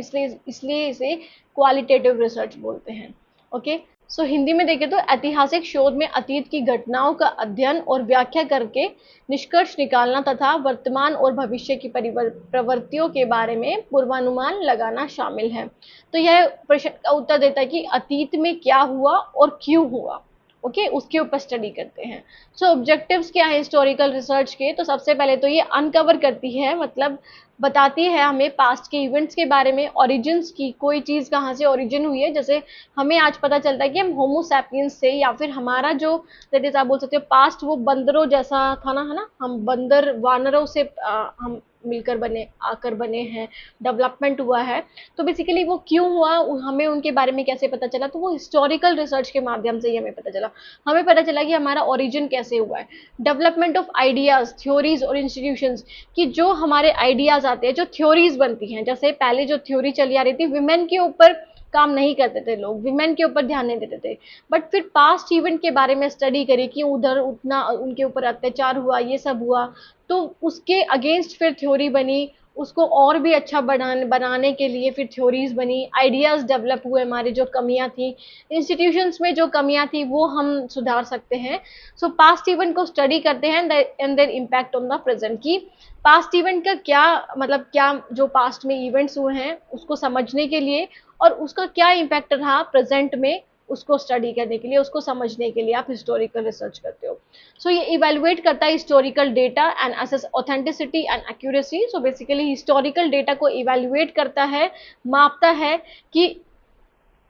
इसलिए इसे क्वालिटेटिव रिसर्च बोलते हैं। ओके, हिंदी में देखें तो ऐतिहासिक शोध में अतीत की घटनाओं का अध्ययन और व्याख्या करके निष्कर्ष निकालना तथा वर्तमान और भविष्य की प्रवृत्तियों के बारे में पूर्वानुमान लगाना शामिल है। तो यह प्रश्न का उत्तर देता है कि अतीत में क्या हुआ और क्यों हुआ। ओके, उसके ऊपर स्टडी करते हैं। ऑब्जेक्टिव्स क्या है हिस्टोरिकल रिसर्च के? तो सबसे पहले तो ये अनकवर करती है, मतलब बताती है हमें पास्ट के इवेंट्स के बारे में, ओरिजिन्स की, कोई चीज़ कहाँ से ओरिजिन हुई है। जैसे हमें आज पता चलता है कि हम होमो सैपियंस से, या फिर हमारा जो दैट इज आप बोल सकते हो पास्ट वो बंदरों जैसा था ना, है ना, हम बंदर वानरों से हम मिलकर बने, आकर बने हैं, डेवलपमेंट हुआ है। तो बेसिकली वो क्यों हुआ, हमें उनके बारे में कैसे पता चला? तो वो हिस्टोरिकल रिसर्च के माध्यम से ही हमें पता चला। हमें पता चला कि हमारा ओरिजिन कैसे हुआ है। डेवलपमेंट ऑफ आइडियाज, थ्योरीज और इंस्टीट्यूशंस, कि जो हमारे आइडियाज आते हैं, जो थ्योरीज बनती हैं, जैसे पहले जो थ्योरी चली आ रही थी, विमेन के ऊपर काम नहीं करते थे लोग, विमेन के ऊपर ध्यान नहीं देते थे, बट फिर पास्ट इवेंट के बारे में स्टडी करी कि उधर उतना उनके ऊपर अत्याचार हुआ, ये सब हुआ, तो उसके अगेंस्ट फिर थ्योरी बनी, उसको और भी अच्छा बनाने के लिए फिर थ्योरीज बनी, आइडियाज डेवलप हुए, हमारी जो कमियां थी इंस्टीट्यूशंस में, जो कमियां थी वो हम सुधार सकते हैं। पास्ट इवेंट को स्टडी करते हैं and then impact on the present, की पास्ट इवेंट का क्या मतलब, क्या जो पास्ट में इवेंट्स हुए हैं उसको समझने के लिए और उसका क्या इम्पैक्ट रहा प्रेजेंट में, उसको स्टडी करने के लिए, उसको समझने के लिए आप हिस्टोरिकल रिसर्च करते हो। ये इवेलुएट करता है historical data and assess authenticity and accuracy. Basically historical data को इवेलुएट करता है, मापता है कि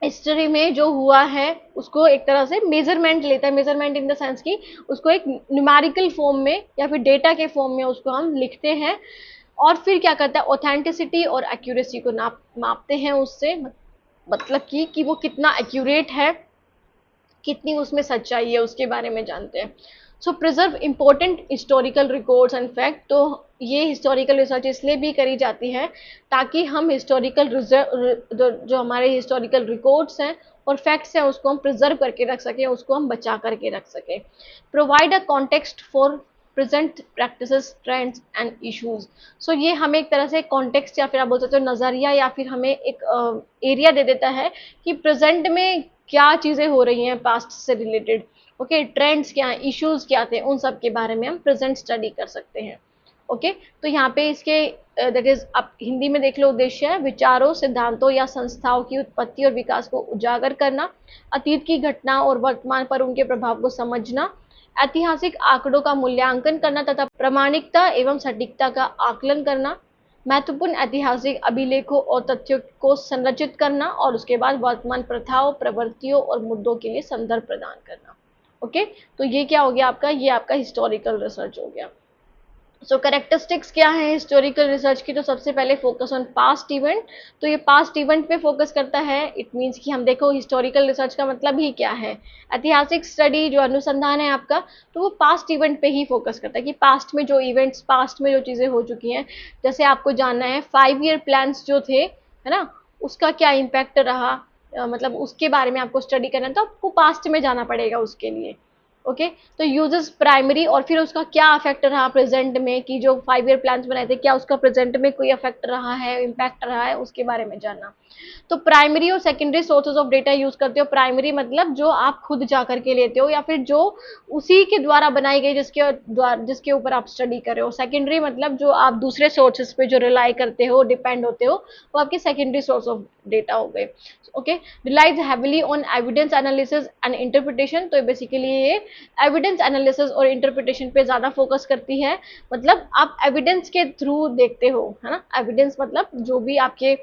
हिस्ट्री में जो हुआ है उसको एक तरह से मेजरमेंट लेता है, मेजरमेंट इन द सेंस कि उसको एक न्यूमेरिकल फॉर्म में या फिर डेटा के फॉर्म में उसको हम लिखते हैं, और फिर क्या करता है ऑथेंटिसिटी और एक्यूरेसी को मापते हैं उससे, मतलब कि वो कितना एक्यूरेट है, कितनी उसमें सच्चाई है, उसके बारे में जानते हैं। So preserve important historical records and fact. तो ये हिस्टोरिकल रिसर्च इसलिए भी करी जाती है ताकि हम हिस्टोरिकल जो हमारे हिस्टोरिकल रिकॉर्ड्स हैं और फैक्ट्स हैं उसको हम प्रिजर्व करके रख सकें, उसको हम बचा करके रख सकें। Provide a context for present practices, trends and issues. So ये हमें एक तरह से कॉन्टेक्स्ट या फिर आप बोल सकते हो नज़रिया या फिर हमें एक एरिया दे देता है कि प्रेजेंट में क्या चीज़ें हो रही हैं पास्ट से रिलेटेड। ओके, ट्रेंड्स क्या हैं, इश्यूज क्या थे, उन सब के बारे में हम प्रेजेंट स्टडी कर सकते हैं। ओके, तो यहाँ पे इसके दैट इज आप हिंदी में देख लो, उद्देश्य है विचारों, सिद्धांतों या संस्थाओं की उत्पत्ति और विकास को उजागर करना, अतीत की घटना और वर्तमान पर उनके प्रभाव को समझना, ऐतिहासिक आंकड़ों का मूल्यांकन करना तथा प्रामाणिकता एवं सटीकता का आकलन करना, महत्वपूर्ण ऐतिहासिक अभिलेखों और तथ्यों को संरचित करना और उसके बाद वर्तमान प्रथाओं, प्रवृत्तियों और मुद्दों के लिए संदर्भ प्रदान करना। ओके, तो ये क्या हो गया आपका, ये आपका हिस्टोरिकल रिसर्च हो गया। सो कैरेक्टरिस्टिक्स क्या है हिस्टोरिकल रिसर्च की, तो सबसे पहले फोकस ऑन पास्ट इवेंट। तो ये पास्ट इवेंट पे फोकस करता है। इट मीन्स कि हम देखो हिस्टोरिकल रिसर्च का मतलब ही क्या है, ऐतिहासिक स्टडी जो अनुसंधान है आपका, तो वो पास्ट इवेंट पे ही फोकस करता है कि पास्ट में जो इवेंट्स, पास्ट में जो चीज़ें हो चुकी हैं। जैसे आपको जानना है 5 ईयर प्लान्स जो थे, है ना, उसका क्या इम्पैक्ट रहा, मतलब उसके बारे में आपको स्टडी करना है, तो आपको पास्ट में जाना पड़ेगा उसके लिए। ओके, तो यूजेस प्राइमरी और फिर उसका क्या अफेक्ट रहा प्रेजेंट में, कि जो 5 ईयर प्लान्स बनाए थे क्या उसका प्रेजेंट में कोई अफेक्ट रहा है, इम्पैक्ट रहा है, उसके बारे में जानना। तो प्राइमरी और secondary sources of data use करते हो। प्राइमरी मतलब जो आप खुद जा करके लेते हो या फिर जो उसी के द्वारा बनाई गई जिसके ऊपर आप स्टडी कर रहे हो। सेकेंडरी मतलब जो आप दूसरे सोर्सेज पे जो रिलाई करते हो, डिपेंड होते हो, वो आपके सेकेंडरी सोर्स ऑफ डेटा हो गए। Okay, relies heavily on evidence analysis and interpretation. तो बेसिकली ये एविडेंस एनालिसिस और इंटरप्रिटेशन पे ज़्यादा फोकस करती है। मतलब आप एविडेंस के थ्रू देखते हो, है ना, एविडेंस मतलब जो भी आपके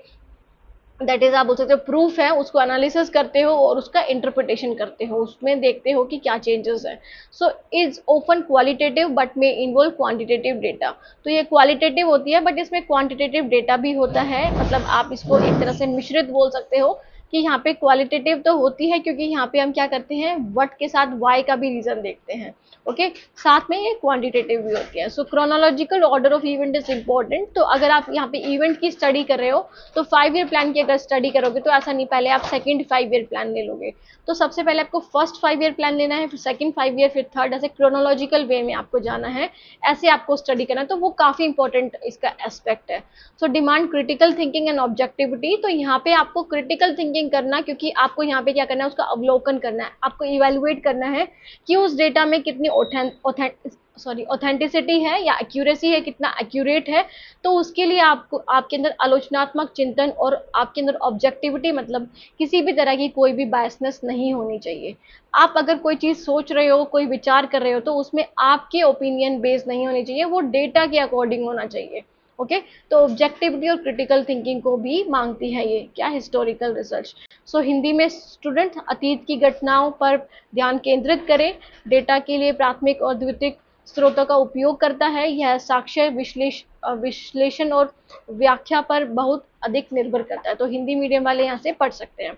दैट इज आप बोल सकते हो प्रूफ है, उसको एनालिसिस करते हो और उसका इंटरप्रिटेशन करते हो, उसमें देखते हो कि क्या चेंजेस है। So is open qualitative but may involve quantitative data. तो ये क्वालिटेटिव होती है बट इसमें क्वांटिटेटिव डेटा भी होता है। मतलब आप इसको एक तरह से मिश्रित बोल सकते हो कि यहाँ पे क्वालिटेटिव तो होती है क्योंकि यहाँ पे हम क्या करते हैं, वट के साथ वाई का भी रीजन देखते हैं। ओके, साथ में ये क्वांटिटेटिव भी होती है। So chronological order of event is important. तो अगर आप यहाँ पे इवेंट की स्टडी कर रहे हो तो 5 ईयर प्लान की अगर स्टडी करोगे तो ऐसा नहीं पहले आप सेकंड 5 ईयर प्लान ले लोगे। तो सबसे पहले आपको फर्स्ट 5 ईयर प्लान लेना है, फिर सेकंड 5 ईयर, फिर थर्ड, ऐसे क्रोनोलॉजिकल वे में आपको जाना है, ऐसे आपको स्टडी करना है। तो वो काफी इंपॉर्टेंट इसका एस्पेक्ट है। So demand critical thinking and objectivity. तो यहाँ पे आपको क्रिटिकल थिंकिंग करना, क्योंकि आपको यहाँ पे क्या करना है, उसका अवलोकन करना है, आपको इवेलुएट करना है कि उस डेटा में कितनी ऑथेंटिसिटी है या एक्यूरेसी है, कितना एक्यूरेट है। तो उसके लिए आपको आपके अंदर आलोचनात्मक चिंतन और आपके अंदर ऑब्जेक्टिविटी, मतलब किसी भी तरह की कोई भी बायसनेस नहीं होनी चाहिए। आप अगर कोई चीज़ सोच रहे हो, कोई विचार कर रहे हो, तो उसमें आपके ओपिनियन बेस्ड नहीं होनी चाहिए, वो डेटा के अकॉर्डिंग होना चाहिए। ओके, तो ऑब्जेक्टिविटी और क्रिटिकल थिंकिंग को भी मांगती है ये क्या, हिस्टोरिकल रिसर्च। सो हिंदी में स्टूडेंट अतीत की घटनाओं पर ध्यान केंद्रित करें, डेटा के लिए प्राथमिक और द्वितीयक स्रोतों का उपयोग करता है। यह साक्ष्य विश्लेषण और व्याख्या पर बहुत अधिक निर्भर करता है। तो हिंदी मीडियम वाले यहाँ से पढ़ सकते हैं।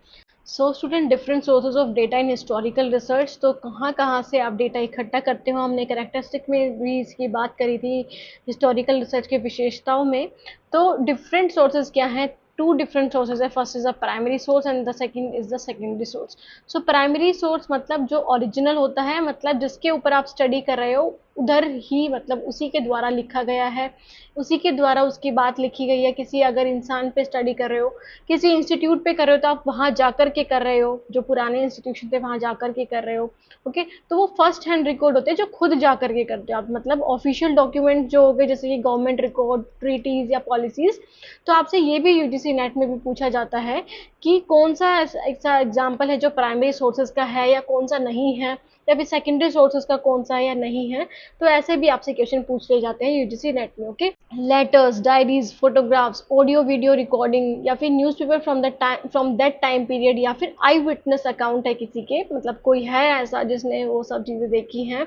So student, different sources of data in historical research. तो कहाँ कहाँ से आप डेटा इकट्ठा करते हो, हमने कैरेक्टरिस्टिक में भी इसकी बात करी थी, हिस्टोरिकल रिसर्च की विशेषताओं में। तो डिफरेंट सोर्सेज क्या हैं, टू डिफरेंट सोर्सेज है। First is a primary source and the second is the secondary source. So primary source मतलब जो ओरिजिनल होता है, मतलब जिसके ऊपर आप स्टडी कर रहे हो उधर ही, मतलब उसी के द्वारा लिखा गया है, उसी के द्वारा उसकी बात लिखी गई है। किसी अगर इंसान पे स्टडी कर रहे हो, किसी इंस्टीट्यूट पे कर रहे हो, तो आप वहाँ जाकर के कर रहे हो, जो पुराने इंस्टीट्यूशन थे वहाँ जाकर के कर रहे हो। ओके, तो वो फर्स्ट हैंड रिकॉर्ड होते हैं जो खुद जा करके करते हो आप, मतलब ऑफिशियल डॉक्यूमेंट जो हो गए, जैसे कि गवर्नमेंट रिकॉर्ड, ट्रीटीज या पॉलिसीज। तो आपसे ये भी यूजीसी नेट में भी पूछा जाता है कि कौन सा ऐसा एग्जाम्पल है जो प्राइमरी सोर्सेज का है या कौन सा नहीं है, या फिर सेकेंडरी सोर्सेज का कौन सा है या नहीं है। तो ऐसे भी आपसे क्वेश्चन पूछ ले जाते हैं यूजीसी नेट में। Okay, letters, diaries, photographs, audio video recording या फिर newspaper from that time period, या फिर आई विटनेस अकाउंट है किसी के, मतलब कोई है ऐसा जिसने वो सब चीज़ें देखी हैं,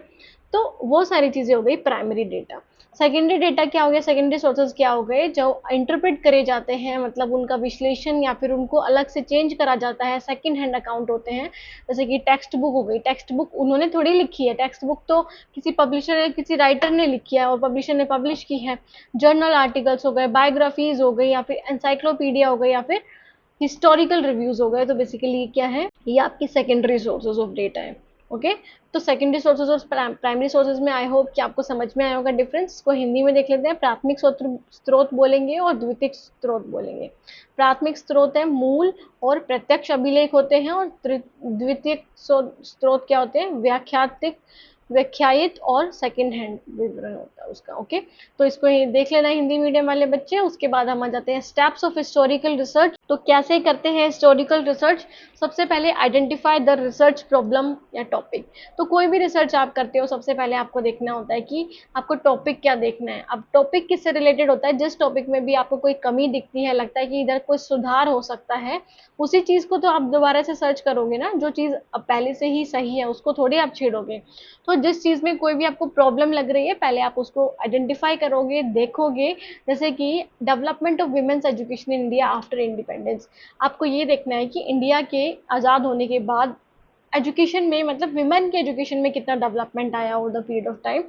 तो वो सारी चीज़ें हो गई प्राइमरी डेटा। सेकेंडरी डेटा क्या हो गया, सेकेंडरी सोर्सेज क्या हो गए, जो इंटरप्रेट करे जाते हैं, मतलब उनका विश्लेषण या फिर उनको अलग से चेंज करा जाता है, सेकंड हैंड अकाउंट होते हैं। जैसे कि टेक्स्ट बुक हो गई, टेक्स्ट बुक उन्होंने थोड़ी लिखी है, टेक्स्ट बुक तो किसी पब्लिशर या किसी राइटर ने लिखी है और पब्लिशर ने पब्लिश की है। जर्नल आर्टिकल्स हो गए, बायोग्राफीज हो गई, या फिर एनसाइक्लोपीडिया हो गई, या फिर हिस्टोरिकल रिव्यूज हो गए। तो बेसिकली ये क्या है, ये आपकी सेकेंडरी सोर्सेज ऑफ डेटा है। ओके, तो सेकेंडरी सोर्सेज और प्राइमरी सोर्सेज में आई होप कि आपको समझ में आया होगा डिफरेंस। इसको हिंदी में देख लेते हैं। प्राथमिक स्रोत बोलेंगे और द्वितीयक स्रोत बोलेंगे। प्राथमिक स्रोत है मूल और प्रत्यक्ष अभिलेख होते हैं, और द्वितीयक स्रोत क्या होते हैं, व्याख्यायित और सेकंड हैंड विवरण होता है उसका। ओके, तो इसको देख लेना हिंदी मीडियम वाले बच्चे। उसके बाद हम आ जाते हैं स्टेप्स ऑफ हिस्टोरिकल रिसर्च। तो कैसे करते हैं हिस्टोरिकल रिसर्च? सबसे पहले आइडेंटिफाई द रिसर्च प्रॉब्लम या टॉपिक। तो कोई भी रिसर्च आप करते हो, सबसे पहले आपको देखना होता है कि आपको टॉपिक क्या देखना है। अब टॉपिक किससे रिलेटेड होता है? जिस टॉपिक में भी आपको कोई कमी दिखती है, लगता है कि इधर कोई सुधार हो सकता है, उसी चीज को तो आप दोबारा से सर्च करोगे ना। जो चीज पहले से ही सही है उसको थोड़ी आप छेड़ोगे। तो जिस चीज में कोई भी आपको प्रॉब्लम लग रही है, पहले आप उसको आइडेंटिफाई करोगे, देखोगे। जैसे कि development of women's education in India after independence. आपको ये देखना है कि इंडिया के आज़ाद होने के बाद एजुकेशन में, मतलब विमेन के एजुकेशन में कितना डेवलपमेंट आया over the period of time.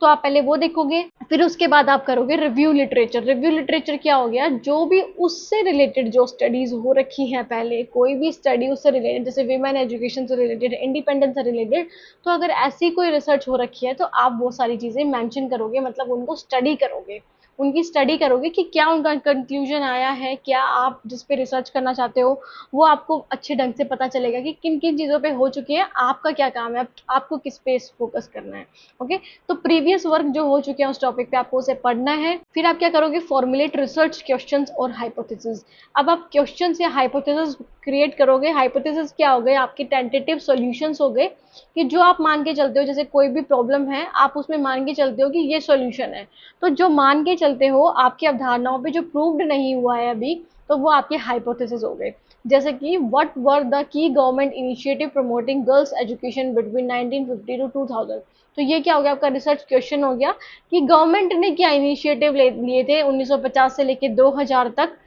तो आप पहले वो देखोगे, फिर उसके बाद आप करोगे रिव्यू लिटरेचर। रिव्यू लिटरेचर क्या हो गया, जो भी उससे रिलेटेड जो स्टडीज हो रखी है, पहले कोई भी स्टडी उससे रिलेटेड, जैसे विमेन एजुकेशन से रिलेटेड, इंडिपेंडेंस से रिलेटेड, तो अगर ऐसी कोई रिसर्च हो रखी है तो आप वो सारी चीजें मेंशन करोगे, मतलब उनको स्टडी करोगे, उनकी स्टडी करोगे कि क्या उनका कंक्लूजन आया है, क्या आप जिस पे रिसर्च करना चाहते हो वो आपको अच्छे ढंग से पता चलेगा कि किन किन चीज़ों पे हो चुकी है, आपका क्या काम है, आपको किस पे फोकस करना है। ओके, तो प्रीवियस वर्क जो हो चुके हैं उस टॉपिक पे आपको उसे पढ़ना है। फिर आप क्या करोगे, फॉर्मुलेट रिसर्च क्वेश्चंस और हाइपोथेसिस। अब आप क्वेश्चंस या हाइपोथेसिस क्रिएट करोगे। हाइपोथेसिस क्या हो गए, आपके टेंटेटिव सॉल्यूशंस हो गए, कि जो आप मान के चलते हो, जैसे कोई भी प्रॉब्लम है आप उसमें मान के चलते हो कि ये सॉल्यूशन है। तो जो मान के चलते हो आपकी अवधारणाओं पे जो प्रूव्ड नहीं हुआ है अभी, तो वो आपके हाइपोथेसिस हो गए। जैसे कि what were the key government initiative promoting girls education between 1950 to 2000। तो ये क्या हो गया, आपका रिसर्च क्वेश्चन हो गया कि गवर्नमेंट ने क्या इनिशिएटिव लिए थे 1950 से लेके 2000 तक,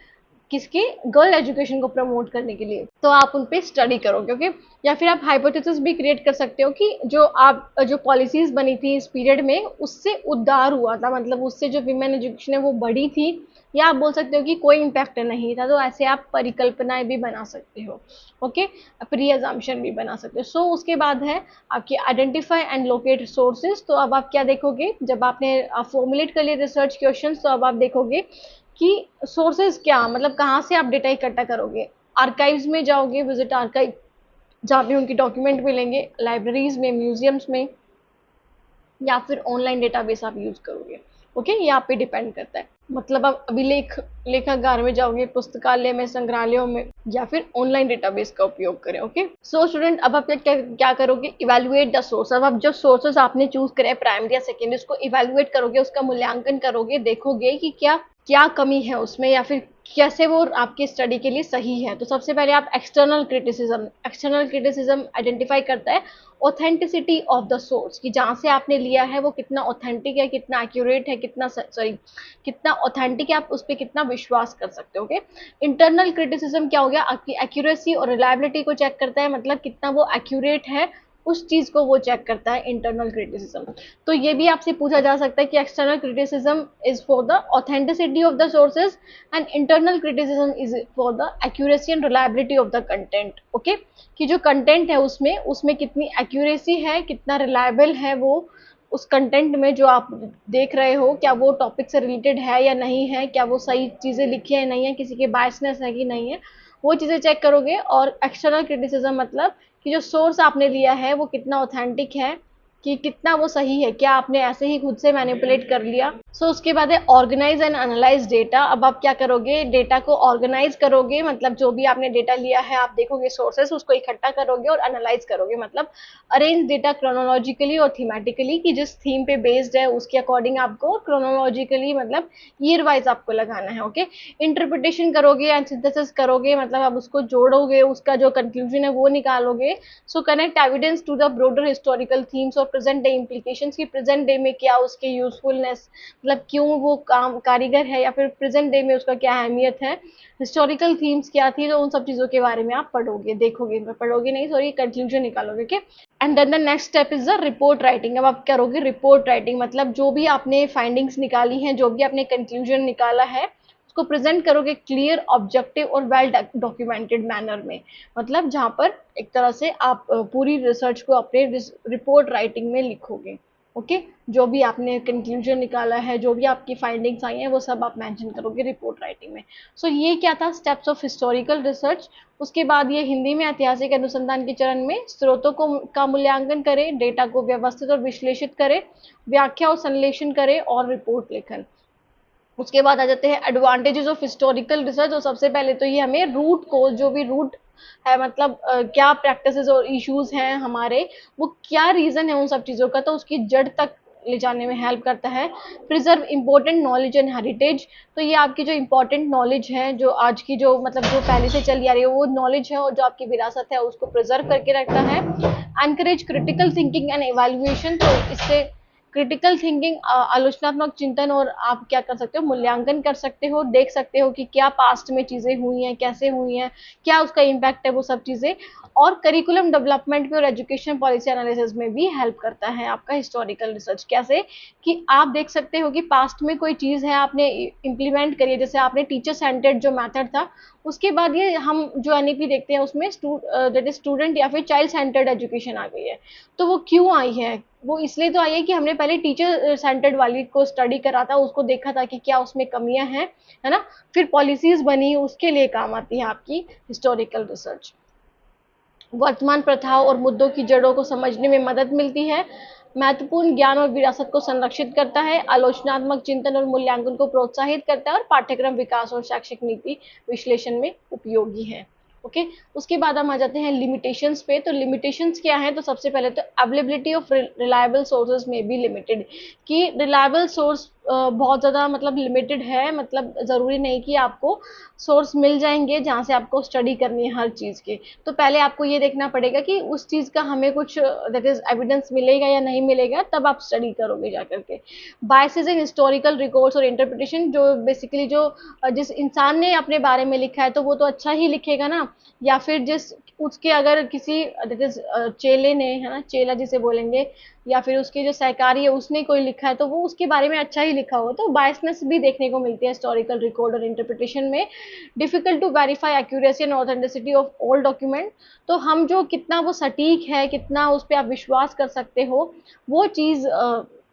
किसकी, गर्ल एजुकेशन को प्रमोट करने के लिए। तो आप उन पे स्टडी करोगे। ओके, या फिर आप हाइपोथेसिस भी क्रिएट कर सकते हो कि जो पॉलिसीज बनी थी इस पीरियड में उससे उद्धार हुआ था, मतलब उससे जो विमेन एजुकेशन है वो बढ़ी थी, या आप बोल सकते हो कि कोई इम्पैक्ट नहीं था। तो ऐसे आप परिकल्पनाएं भी बना सकते हो। ओके, प्री अजम्पशन भी बना सकते हो। सो उसके बाद है आपकी आइडेंटिफाई एंड लोकेट सोर्सेज। तो अब आप क्या देखोगे, जब आपने फॉर्मुलेट कर लिए रिसर्च क्वेश्चन, तो अब आप देखोगे कि सोर्सेज क्या, मतलब कहाँ से आप डेटा इकट्ठा करोगे। आर्काइव्स में जाओगे, विजिट आर्काइव, जहाँ पे उनकी डॉक्यूमेंट मिलेंगे, लाइब्रेरीज में, म्यूजियम्स में, या फिर ऑनलाइन डेटाबेस आप यूज करोगे। ओके, ये आप पे डिपेंड करता है, मतलब आप अभिलेख लेखागार में जाओगे, पुस्तकालय में, संग्रहालयों में, या फिर ऑनलाइन डेटाबेस का उपयोग करें। ओके, सो स्टूडेंट, अब आप क्या करोगे, इवेल्युएट द सोर्स। अब आप जो सोर्सेज आपने चूज करे प्राइमरी या सेकेंडरी, उसको इवेल्युएट करोगे, उसका मूल्यांकन करोगे, देखोगे कि क्या क्या कमी है उसमें, या फिर कैसे वो आपकी स्टडी के लिए सही है। तो सबसे पहले आप एक्सटर्नल क्रिटिसिज्म आइडेंटिफाई करता है ऑथेंटिसिटी ऑफ द सोर्स, कि जहाँ से आपने लिया है वो कितना ऑथेंटिक है, कितना एक्यूरेट है, कितना ऑथेंटिक है, आप उस पर कितना विश्वास कर सकते हो। ओके, इंटरनल क्रिटिसिज्म क्या हो गया, आपकी एक्यूरेसी और रिलायबिलिटी को चेक करता है, मतलब कितना वो एक्यूरेट है, उस चीज को वो चेक करता है इंटरनल क्रिटिसिज्म। तो ये भी आपसे पूछा जा सकता है कि external criticism is for the authenticity of the sources and internal criticism is for the accuracy and reliability of the content. Okay, कि जो कंटेंट है उसमें उसमें कितनी एक्यूरेसी है, कितना रिलायबल है वो, उस कंटेंट में जो आप देख रहे हो, क्या वो टॉपिक से रिलेटेड है या नहीं है, क्या वो सही चीज़ें लिखी है नहीं है, किसी के बायसनेस है कि नहीं है, वो चीज़ें चेक करोगे। और एक्सटर्नल क्रिटिसिज्म मतलब कि जो सोर्स आपने लिया है वो कितना ऑथेंटिक है, कि कितना वो सही है, क्या आपने ऐसे ही खुद से मैनिपुलेट कर लिया। सो उसके बाद है ऑर्गेनाइज एंड एनालाइज डेटा। अब आप क्या करोगे, डेटा को ऑर्गेनाइज करोगे, मतलब जो भी आपने डेटा लिया है आप देखोगे सोर्सेस, उसको इकट्ठा करोगे और एनालाइज करोगे, मतलब अरेंज डेटा क्रोनोलॉजिकली और थीमेटिकली, कि जिस थीम पे बेस्ड है उसके अकॉर्डिंग आपको क्रोनोलॉजिकली, मतलब ईयर वाइज आपको लगाना है। ओके, इंटरप्रिटेशन करोगे एंड सिंथेसिस करोगे, मतलब आप उसको जोड़ोगे, उसका जो कंक्लूजन है वो निकालोगे। So connect evidence to the broader historical themes और प्रेजेंट डे इम्प्लीकेशंस, की प्रेजेंट डे में क्या उसके यूजफुलनेस, मतलब क्यों वो काम कारीगर है, या फिर प्रेजेंट डे में उसका क्या अहमियत है, हिस्टोरिकल थीम्स क्या थी, तो उन सब चीज़ों के बारे में आप पढ़ोगे, देखोगे, पढ़ोगे नहीं सॉरी, कंक्लूजन निकालोगे। Okay, and then the next step is the report writing. अब आप करोगे रिपोर्ट राइटिंग, मतलब जो भी आपने फाइंडिंग्स निकाली हैं, जो भी आपने कंक्लूजन निकाला है, उसको प्रेजेंट करोगे क्लियर, ऑब्जेक्टिव और वेल डॉक्यूमेंटेड मैनर में। मतलब जहाँ पर एक तरह से आप पूरी रिसर्च को अपने रिपोर्ट राइटिंग में लिखोगे। ओके, जो भी आपने कंक्लूजन निकाला है, जो भी आपकी फाइंडिंग्स आई हैं, वो सब आप मेंशन करोगे रिपोर्ट राइटिंग में। सो ये क्या था, स्टेप्स ऑफ हिस्टोरिकल रिसर्च। उसके बाद ये हिंदी में ऐतिहासिक अनुसंधान के चरण में स्रोतों को का मूल्यांकन करें, डेटा को व्यवस्थित और विश्लेषित करें, व्याख्या और संश्लेषण करें और रिपोर्ट लेखन। उसके बाद आ जाते हैं एडवांटेजेस ऑफ हिस्टोरिकल रिसर्च। और सबसे पहले तो ये हमें रूट को, जो भी रूट है, मतलब क्या प्रैक्टिसेस और इश्यूज हैं हमारे, वो क्या रीजन है उन सब चीज़ों का, तो उसकी जड़ तक ले जाने में हेल्प करता है। Preserve important knowledge and heritage. तो ये आपकी जो इम्पोर्टेंट नॉलेज है, जो आज की जो मतलब जो पहले से चली आ रही है वो नॉलेज है, और जो आपकी विरासत है उसको प्रिजर्व करके रखता है। Encourage critical thinking and evaluation. तो इससे क्रिटिकल थिंकिंग, आलोचनात्मक चिंतन, और आप क्या कर सकते हो, मूल्यांकन कर सकते हो, देख सकते हो कि क्या पास्ट में चीज़ें हुई हैं, कैसे हुई हैं, क्या उसका इम्पैक्ट है, वो सब चीज़ें। और करिकुलम डेवलपमेंट में और एजुकेशन पॉलिसी एनालिसिस में भी हेल्प करता है आपका हिस्टोरिकल रिसर्च। कैसे कि आप देख सकते हो कि पास्ट में कोई चीज़ है, आपने इम्प्लीमेंट करी है, जैसे आपने टीचर सेंटर्ड जो मेथड था, उसके बाद ये हम जो एनईपी देखते हैं उसमें दैट इज स्टूडेंट या फिर चाइल्ड सेंटर्ड एजुकेशन आ गई है। तो वो क्यों आई है, वो इसलिए तो आई है कि हमने पहले टीचर सेंटर्ड वाली को स्टडी करा था, उसको देखा था कि क्या उसमें कमियां हैं, है ना, फिर पॉलिसीज बनी, उसके लिए काम आती है आपकी हिस्टोरिकल रिसर्च। वर्तमान प्रथाओं और मुद्दों की जड़ों को समझने में मदद मिलती है, महत्वपूर्ण ज्ञान और विरासत को संरक्षित करता है, आलोचनात्मक चिंतन और मूल्यांकन को प्रोत्साहित करता है, और पाठ्यक्रम विकास और शैक्षिक नीति विश्लेषण में उपयोगी है। ओके, उसके बाद हम आ जाते हैं लिमिटेशंस पे। तो लिमिटेशंस क्या है, तो सबसे पहले तो अवेलेबिलिटी ऑफ रिलायबल सोर्सेज में भी लिमिटेड, कि रिलायबल सोर्स बहुत ज़्यादा मतलब लिमिटेड है, मतलब ज़रूरी नहीं कि आपको सोर्स मिल जाएंगे जहाँ से आपको स्टडी करनी है हर चीज़ की। तो पहले आपको ये देखना पड़ेगा कि उस चीज़ का हमें कुछ दैट इज एविडेंस मिलेगा या नहीं मिलेगा, तब आप स्टडी करोगे जा करके। बायसेस इन हिस्टोरिकल रिकॉर्ड्स और इंटरप्रिटेशन, जो बेसिकली जो जिस इंसान ने अपने बारे में लिखा है तो वो तो अच्छा ही लिखेगा ना, या फिर जिस उसके अगर किसी दैट इज चेले ने, है ना, चेला जिसे बोलेंगे, या फिर उसके जो सहकारी है उसने कोई लिखा है तो वो उसके बारे में अच्छा ही लिखा होगा। तो बायसनेस भी देखने को मिलती है हिस्टोरिकल रिकॉर्ड और इंटरप्रिटेशन में। Difficult to verify accuracy and authenticity of all document. तो हम जो कितना वो सटीक है, कितना उस पर आप विश्वास कर सकते हो, वो चीज़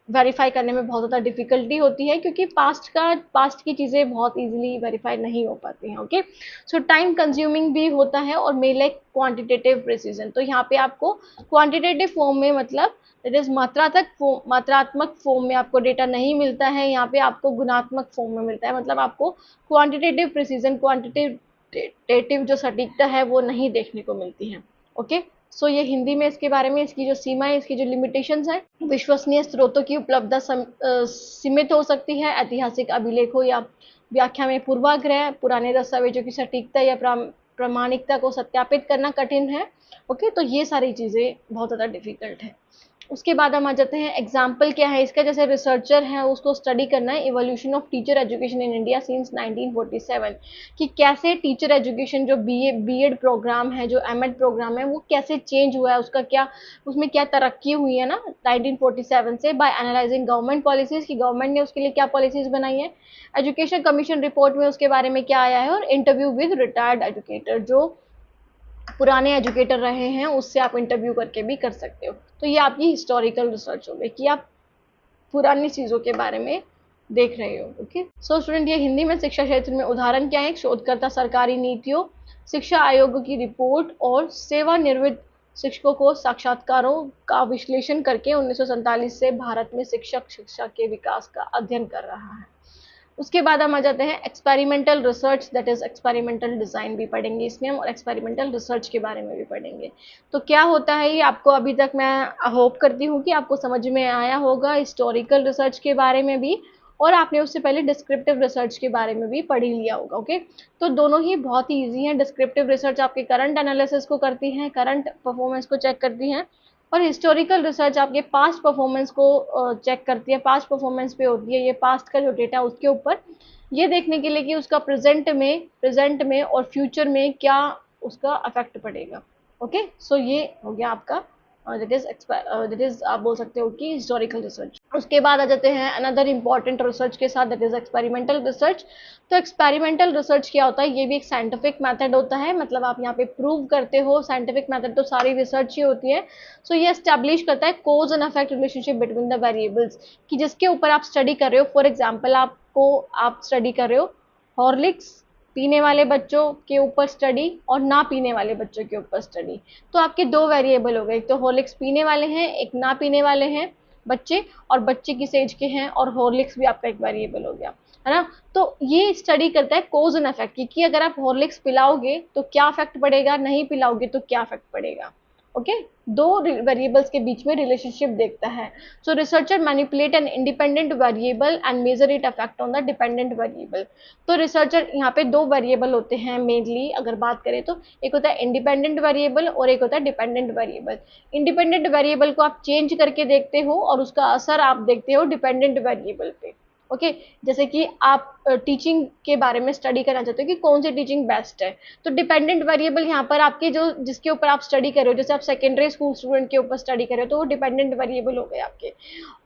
वेरीफाई करने में बहुत ज़्यादा डिफिकल्टी होती है, क्योंकि पास्ट की चीज़ें बहुत इजीली वेरीफाई नहीं हो पाती हैं। ओके, सो टाइम कंज्यूमिंग भी होता है और मे लाइक क्वांटिटेटिव प्रिसीजन। तो यहाँ पे आपको क्वांटिटेटिव फॉर्म में, मतलब इट इज मात्रात्मक फॉर्म में आपको डेटा नहीं मिलता है, यहाँ पे आपको गुणात्मक फॉर्म में मिलता है। मतलब आपको क्वांटिटेटिव प्रिसीजन, क्वांटिटेटिव जो सटीकता है वो नहीं देखने को मिलती है। ओके, सो ये हिंदी में इसके बारे में, इसकी जो सीमा है, इसकी जो लिमिटेशंस है। विश्वसनीय स्रोतों की उपलब्धता सीमित हो सकती है, ऐतिहासिक अभिलेखों या व्याख्या में पूर्वाग्रह, पुराने दस्तावेजों की सटीकता या प्रामाणिकता को सत्यापित करना कठिन है। ओके, तो ये सारी चीज़ें बहुत ज़्यादा डिफिकल्ट है। उसके बाद हम आ जाते हैं एग्जाम्पल क्या है इसका। जैसे रिसर्चर है, उसको स्टडी करना है evolution of teacher education in India since 1947, कि कैसे टीचर एजुकेशन जो बीएड प्रोग्राम है, जो एमएड प्रोग्राम है, वो कैसे चेंज हुआ है, उसका क्या, उसमें क्या तरक्की हुई है ना 1947 से, बाय एनालाइजिंग गवर्नमेंट पॉलिसीज, की गवर्नमेंट ने उसके लिए क्या पॉलिसीज बनाई है। एजुकेशन कमीशन रिपोर्ट में उसके बारे में क्या आया है, और इंटरव्यू विद रिटायर्ड एजुकेटर, जो पुराने एजुकेटर रहे हैं उससे आप इंटरव्यू करके भी कर सकते हो। तो ये आपकी हिस्टोरिकल रिसर्च हो गई कि आप पुरानी चीज़ों के बारे में देख रहे हो। ओके, सो स्टूडेंट, ये हिंदी में शिक्षा क्षेत्र में उदाहरण क्या है, शोधकर्ता, सरकारी नीतियों, शिक्षा आयोग की रिपोर्ट और सेवानिवृत्त शिक्षकों को साक्षात्कारों का विश्लेषण करके 1947 से भारत में शिक्षा के विकास का अध्ययन कर रहा है। उसके बाद हम आ जाते हैं experimental research, that is experimental design भी पढ़ेंगे इसमें हम, और एक्सपेरिमेंटल रिसर्च के बारे में भी पढ़ेंगे। तो क्या होता है ये, आपको अभी तक मैं होप करती हूँ कि आपको समझ में आया होगा हिस्टोरिकल रिसर्च के बारे में भी, और आपने उससे पहले डिस्क्रिप्टिव रिसर्च के बारे में भी पढ़ ही लिया होगा। ओके, तो दोनों ही बहुत ही ईजी हैं। डिस्क्रिप्टिव रिसर्च आपके करंट एनालिसिस को करती हैं, करंट परफॉर्मेंस को चेक करती हैं, और हिस्टोरिकल रिसर्च आपके पास्ट परफॉर्मेंस को चेक करती है, पास्ट परफॉर्मेंस पे होती है, ये पास्ट का जो डेटा उसके ऊपर ये देखने के लिए कि उसका प्रेजेंट में और फ्यूचर में क्या उसका अफेक्ट पड़ेगा। ओके, सो ये हो गया आपका दैट इज आप बोल सकते हो कि हिस्टोरिकल रिसर्च। उसके बाद आ जाते हैं अनदर इम्पॉर्टेंट रिसर्च के साथ, दैट इज एक्सपेरिमेंटल रिसर्च। तो एक्सपेरिमेंटल रिसर्च क्या होता है, ये भी एक साइंटिफिक मेथड होता है, मतलब आप यहाँ पे प्रूव करते हो, साइंटिफिक मेथड तो सारी रिसर्च ही होती है। सो ये एस्टेब्लिश करता है cause and effect relationship between the variables, कि जिसके ऊपर आप स्टडी कर रहे हो। फॉर एग्जाम्पल आप स्टडी कर रहे हो हॉर्लिक्स पीने वाले बच्चों के ऊपर स्टडी और ना पीने वाले बच्चों के ऊपर स्टडी। तो आपके दो वेरिएबल हो गए, एक तो हॉर्लिक्स पीने वाले हैं, एक ना पीने वाले हैं बच्चे, और बच्चे किस एज के हैं, और हॉर्लिक्स भी आपका एक वेरिएबल हो गया, है ना। तो ये स्टडी करता है कोज एंड इफेक्ट की, कि अगर आप हॉर्लिक्स पिलाओगे तो क्या इफेक्ट पड़ेगा, नहीं पिलाओगे तो क्या इफेक्ट पड़ेगा। ओके, दो वेरिएबल्स के बीच में रिलेशनशिप देखता है। So researcher manipulate an independent variable and measure it effect on the dependent variable. तो रिसर्चर यहाँ पे दो वेरिएबल होते हैं मेनली अगर बात करें तो, एक होता है इंडिपेंडेंट वेरिएबल और एक होता है डिपेंडेंट वेरिएबल। इंडिपेंडेंट वेरिएबल को आप चेंज करके देखते हो और उसका असर आप देखते हो डिपेंडेंट वेरिएबल पे। ओके, जैसे कि आप टीचिंग के बारे में स्टडी करना चाहते हो कि कौन सी टीचिंग बेस्ट है, तो डिपेंडेंट वेरिएबल यहाँ पर आपके जो जिसके ऊपर आप स्टडी कर रहे हो, जैसे आप सेकेंडरी स्कूल स्टूडेंट के ऊपर स्टडी कर रहे हो तो वो डिपेंडेंट वेरिएबल हो गए आपके।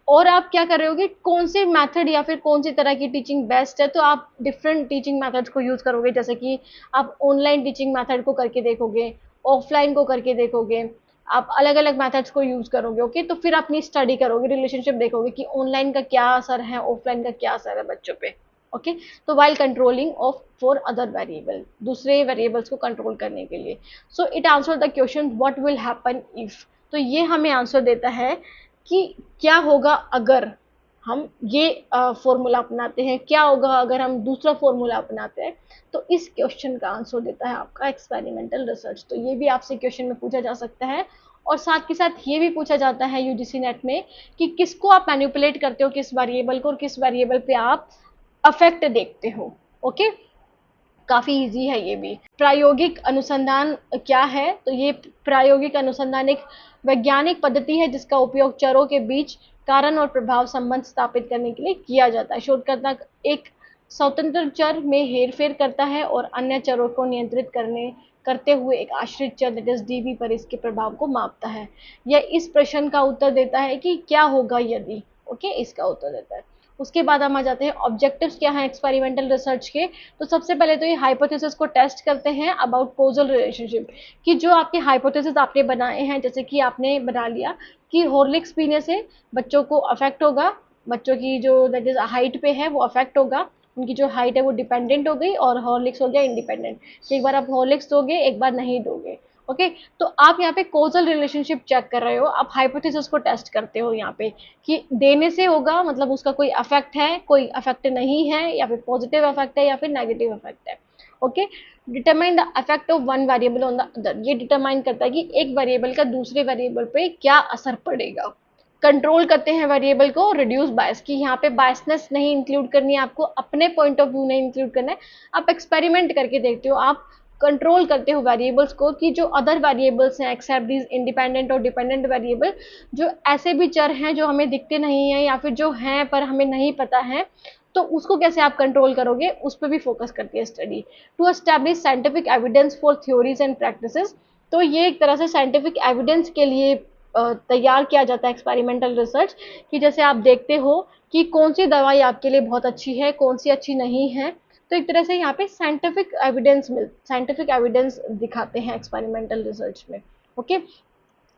और आप क्या कर रहे हो कि कौन से मेथड या फिर कौन सी तरह की टीचिंग बेस्ट है, तो आप डिफरेंट टीचिंग मेथड्स को यूज करोगे, जैसे कि आप ऑनलाइन टीचिंग मेथड को करके देखोगे, ऑफलाइन को करके देखोगे, आप अलग अलग मेथड्स को यूज करोगे। ओके, तो फिर अपनी स्टडी करोगे, रिलेशनशिप देखोगे कि ऑनलाइन का क्या असर है, ऑफलाइन का क्या असर है बच्चों पे। ओके, तो while controlling of for other variable, दूसरे वेरिएबल्स को कंट्रोल करने के लिए। So it answer the question what will happen if. तो ये हमें आंसर देता है कि क्या होगा अगर हम ये फॉर्मूला अपनाते हैं, क्या होगा अगर हम दूसरा फॉर्मूला अपनाते हैं। तो इस क्वेश्चन का आंसर देता है आपका एक्सपेरिमेंटल रिसर्च। तो ये भी आपसे क्वेश्चन में पूछा जा सकता है, और साथ के साथ ये भी पूछा जाता है यूजीसी नेट में कि किसको आप मैनिपुलेट करते हो, किस वेरिएबल को, और किस वेरिएबल पे आप अफेक्ट देखते हो। ओके, काफी इजी है ये भी। प्रायोगिक अनुसंधान क्या है, तो ये प्रायोगिक अनुसंधान एक वैज्ञानिक पद्धति है जिसका उपयोग चरों के बीच कारण और प्रभाव संबंध स्थापित करने के लिए किया जाता है। शोधकर्ता एक स्वतंत्र चर में हेरफेर करता है और अन्य चरों को नियंत्रित करते हुए एक आश्रित चर दैट इज डीवी पर इसके प्रभाव को मापता है। यह इस प्रश्न का उत्तर देता है कि क्या होगा यदि। ओके, इसका उत्तर देता है। उसके बाद हम आ जाते हैं ऑब्जेक्टिव्स क्या है एक्सपेरिमेंटल रिसर्च के। तो सबसे पहले तो ये हाइपोथेसिस को टेस्ट करते हैं अबाउट कोजल रिलेशनशिप, कि जो आपके हाइपोथेसिस आपने बनाए हैं, जैसे कि आपने बना लिया कि हॉर्लिक्स पीने से बच्चों को अफेक्ट होगा, बच्चों की जो दैट इज हाइट पे है वो अफेक्ट होगा, उनकी जो हाइट है वो डिपेंडेंट हो गई, और हॉर्लिक्स हो गया इंडिपेंडेंट, कि एक बार आप हॉर्लिक्स दोगे एक बार नहीं दोगे। ओके, तो आप यहाँ पे कोजल रिलेशनशिप चेक कर रहे हो, आप हाइपोथेसिस को टेस्ट करते हो यहाँ पे कि देने से होगा, मतलब उसका कोई अफेक्ट है, कोई अफेक्ट नहीं है, या फिर पॉजिटिव अफेक्ट है या फिर नेगेटिव अफेक्ट है। Okay, determine the effect of one variable on the other, ये डिटरमाइन करता है कि एक वेरिएबल का दूसरे वेरिएबल पे क्या असर पड़ेगा। कंट्रोल करते हैं वेरिएबल को, रिड्यूस बायस, की यहाँ पे बायसनेस नहीं इंक्लूड करनी है आपको, अपने पॉइंट ऑफ व्यू नहीं इंक्लूड करना है, आप एक्सपेरिमेंट करके देखते हो, आप कंट्रोल करते हो वेरिएबल्स को, कि जो अदर वेरिएबल्स हैं एक्सेप्ट दीज इंडिपेंडेंट और डिपेंडेंट वेरिएबल, जो ऐसे भी चर हैं जो हमें दिखते नहीं हैं या फिर जो हैं पर हमें नहीं पता है, तो उसको कैसे आप कंट्रोल करोगे, उस पर भी फोकस करती है study. To establish scientific evidence for theories and practices, तो ये एक तरह से साइंटिफिक एविडेंस के लिए तैयार किया जाता है एक्सपेरिमेंटल रिसर्च, कि जैसे आप देखते हो कि कौन सी दवाई आपके लिए बहुत अच्छी है, कौन सी अच्छी नहीं है। तो एक तरह से यहाँ पे साइंटिफिक एविडेंस दिखाते हैं एक्सपेरिमेंटल रिसर्च में। ओके,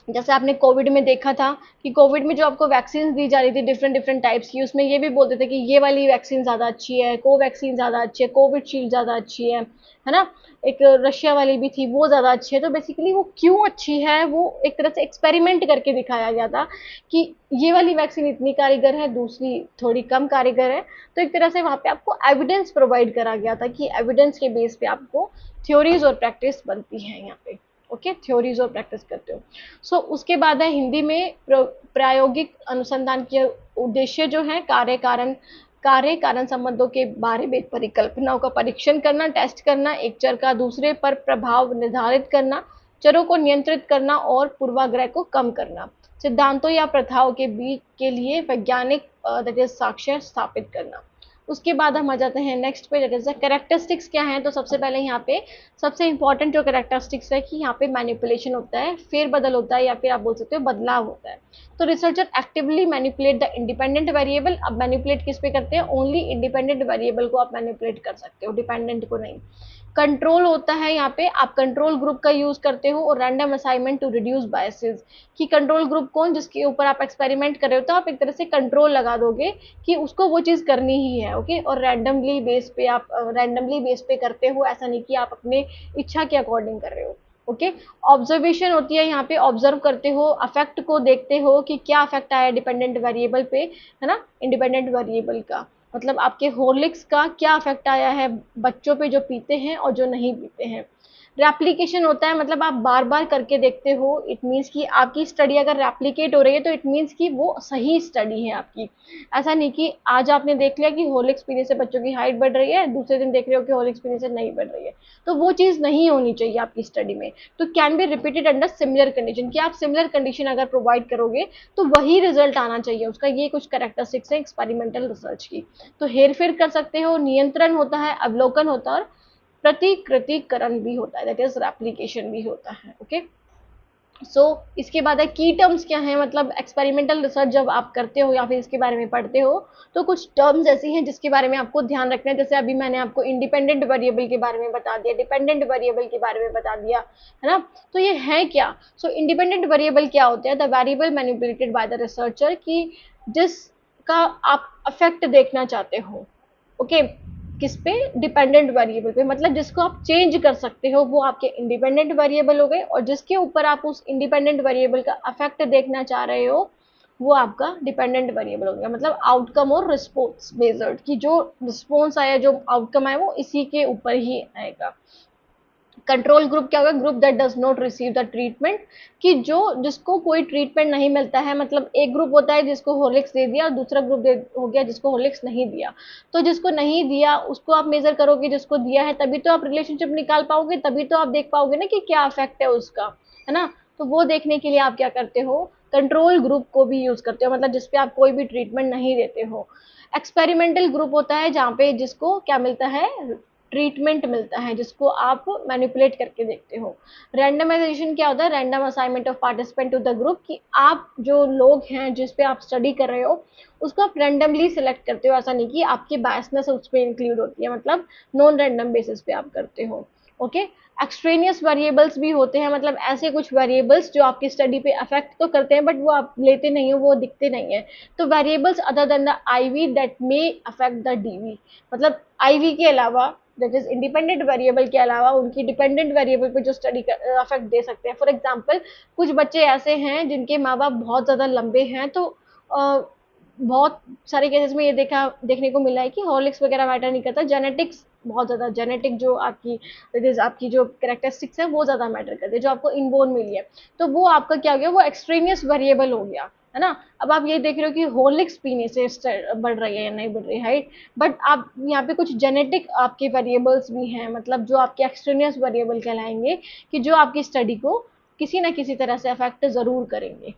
जैसे आपने कोविड में देखा था कि कोविड में जो आपको वैक्सीन दी जा रही थी डिफरेंट डिफरेंट टाइप्स की, उसमें ये भी बोलते थे कि ये वाली वैक्सीन ज़्यादा अच्छी है, कोवैक्सीन ज़्यादा अच्छी है, कोविशील्ड ज़्यादा अच्छी है ना। एक रशिया वाली भी थी वो ज़्यादा अच्छी है। तो बेसिकली वो क्यों अच्छी है, वो एक तरह से एक्सपेरिमेंट करके दिखाया गया था कि ये वाली वैक्सीन इतनी कारगर है, दूसरी थोड़ी कम कारगर है। तो एक तरह से वहाँ पे आपको एविडेंस प्रोवाइड करा गया था कि एविडेंस के बेस पे आपको थ्योरीज और प्रैक्टिस बनती है यहाँ पे। ओके, थ्योरीज और प्रैक्टिस करते हो। सो उसके बाद है हिंदी में प्रायोगिक अनुसंधान के उद्देश्य जो है कार्य कारण संबंधों के बारे में परिकल्पनाओं का परीक्षण करना, टेस्ट करना, एक चर का दूसरे पर प्रभाव निर्धारित करना, चरों को नियंत्रित करना और पूर्वाग्रह को कम करना। सिद्धांतों या प्रथाओं के बीच के लिए वैज्ञानिक दैट इज साक्ष्य स्थापित करना। उसके बाद हम आ जाते हैं नेक्स्ट पे, दैट इज द कैरेक्टरिस्टिक्स क्या है। तो सबसे पहले यहाँ पे सबसे इंपॉर्टेंट जो कैरेक्टरिस्टिक्स है कि यहाँ पे मैनिपुलेशन होता है, फेरबदल होता है, या फिर आप बोल सकते हो बदलाव होता है। तो researcher actively manipulate the independent variable. अब मैनिपुलेट किस पे करते हैं, ओनली इंडिपेंडेंट वेरिएबल को आप मैनिपुलेट कर सकते हो, डिपेंडेंट को नहीं। कंट्रोल होता है, यहाँ पे आप कंट्रोल ग्रुप का यूज करते हो, और random assignment to reduce biases, कि कंट्रोल ग्रुप कौन, जिसके ऊपर आप एक्सपेरिमेंट कर रहे हो, तो आप एक तरह से कंट्रोल लगा दोगे कि उसको वो चीज करनी ही है, ओके। और रैंडमली बेस पे आप रैंडमली बेस पे करते हो, ऐसा नहीं कि आप अपने इच्छा के अकॉर्डिंग कर रहे हो, ओके। ऑब्जर्वेशन होती है, यहाँ पे ऑब्जर्व करते हो, अफेक्ट को देखते हो कि क्या अफेक्ट आया डिपेंडेंट वेरिएबल पे, है ना, इंडिपेंडेंट वेरिएबल का। मतलब आपके हॉर्लिक्स का क्या इफेक्ट आया है बच्चों पे जो पीते हैं और जो नहीं पीते हैं। रेप्लीकेशन होता है, मतलब आप बार बार करके देखते हो, इट मीन्स कि आपकी स्टडी अगर रेप्लीकेट हो रही है तो इट मीन्स कि वो सही स्टडी है आपकी। ऐसा नहीं कि आज आपने देख लिया कि हॉर्लिक्स पीने से बच्चों की हाइट बढ़ रही है, दूसरे दिन देख रहे हो कि हॉर्लिक्स पीने से नहीं बढ़ रही है, तो वो चीज़ नहीं होनी चाहिए आपकी स्टडी में। तो can be repeated under similar condition, कि आप सिमिलर कंडीशन अगर प्रोवाइड करोगे तो वही रिजल्ट आना चाहिए उसका। ये कुछ कैरेक्टरिस्टिक्स है एक्सपेरिमेंटल रिसर्च की। तो हेर फेर कर सकते हो, नियंत्रण होता है, अवलोकन होता है, और प्रतिकृतिकरण भी होता है, दैट इज रेप्लीकेशन भी होता है, ओके। सो इसके बाद है की टर्म्स क्या है, मतलब एक्सपेरिमेंटल रिसर्च जब आप करते हो या फिर इसके बारे में पढ़ते हो तो कुछ टर्म्स ऐसी हैं जिसके बारे में आपको ध्यान रखना है। जैसे अभी मैंने आपको इंडिपेंडेंट वेरिएबल के बारे में बता दिया, डिपेंडेंट वेरिएबल के बारे में बता दिया, है ना। तो ये है क्या, सो इंडिपेंडेंट वेरिएबल क्या होते हैं, the variable manipulated by the researcher, की जिसका आप अफेक्ट देखना चाहते हो, ओके। किस पे, डिपेंडेंट वेरिएबल पे, मतलब जिसको आप चेंज कर सकते हो वो आपके इंडिपेंडेंट वेरिएबल हो गए, और जिसके ऊपर आप उस इंडिपेंडेंट वेरिएबल का इफेक्ट देखना चाह रहे हो वो आपका डिपेंडेंट वेरिएबल हो गया। मतलब आउटकम और रिस्पॉन्स मेजर्ड, कि जो रिस्पॉन्स आया, जो आउटकम आया वो इसी के ऊपर ही आएगा। कंट्रोल ग्रुप क्या होगा, group that does not receive the treatment, कि जो जिसको कोई ट्रीटमेंट नहीं मिलता है। मतलब एक ग्रुप होता है जिसको हॉर्लिक्स दे दिया, और दूसरा ग्रुप हो गया जिसको हॉर्लिक्स नहीं दिया। तो जिसको नहीं दिया उसको आप मेजर करोगे, जिसको दिया है तभी तो आप रिलेशनशिप निकाल पाओगे, तभी तो आप देख पाओगे ना कि क्या इफेक्ट है उसका, है ना। तो वो देखने के लिए आप क्या करते हो, कंट्रोल ग्रुप को भी यूज करते हो, मतलब जिसपे आप कोई भी ट्रीटमेंट नहीं देते हो। एक्सपेरिमेंटल ग्रुप होता है जहाँ पे जिसको क्या मिलता है, ट्रीटमेंट मिलता है, जिसको आप मैनिपुलेट करके देखते हो। रैंडमाइजेशन क्या होता है, random assignment of participant to the group, कि आप जो लोग हैं जिस पे आप स्टडी कर रहे हो उसको आप रैंडमली सिलेक्ट करते हो, ऐसा नहीं कि आपकी बायसनेस उस पर इंक्लूड होती है, मतलब नॉन रैंडम बेसिस पे आप करते हो, ओके। एक्सट्रेनियस वेरिएबल्स भी होते हैं, मतलब ऐसे कुछ वेरिएबल्स जो आपकी स्टडी पे अफेक्ट तो करते हैं बट वो आप लेते नहीं हो, वो दिखते नहीं है। तो variables other than the IV that may affect the DV, मतलब आईवी के अलावा, दैट इज इंडिपेंडेंट वेरिएबल के अलावा उनकी डिपेंडेंट वेरिएबल पे जो स्टडी अफेक्ट दे सकते हैं। फॉर एग्जांपल कुछ बच्चे ऐसे हैं जिनके माँ बाप बहुत ज़्यादा लंबे हैं, तो बहुत सारे केसेस में ये देखने को मिला है कि हॉर्लिक्स वगैरह मैटर नहीं करता, जेनेटिक्स बहुत ज़्यादा, जेनेटिक जो आपकी दैट इज आपकी जो कैरेक्टरिस्टिक्स है वो ज़्यादा मैटर करते हैं, जो आपको इनबोर्न मिली है। तो वो आपका क्या हो गया, वो एक्सट्रेनियस वेरिएबल हो गया, है ना। अब आप ये देख रहे हो कि हॉर्लिक्स पीने से बढ़ रही है या नहीं बढ़ रही है, बट आप यहाँ पे कुछ जेनेटिक आपके वेरिएबल्स भी हैं, मतलब जो आपके एक्सट्रेनियस वेरिएबल कहलाएंगे, कि जो आपकी स्टडी को किसी ना किसी तरह से अफेक्ट जरूर करेंगे,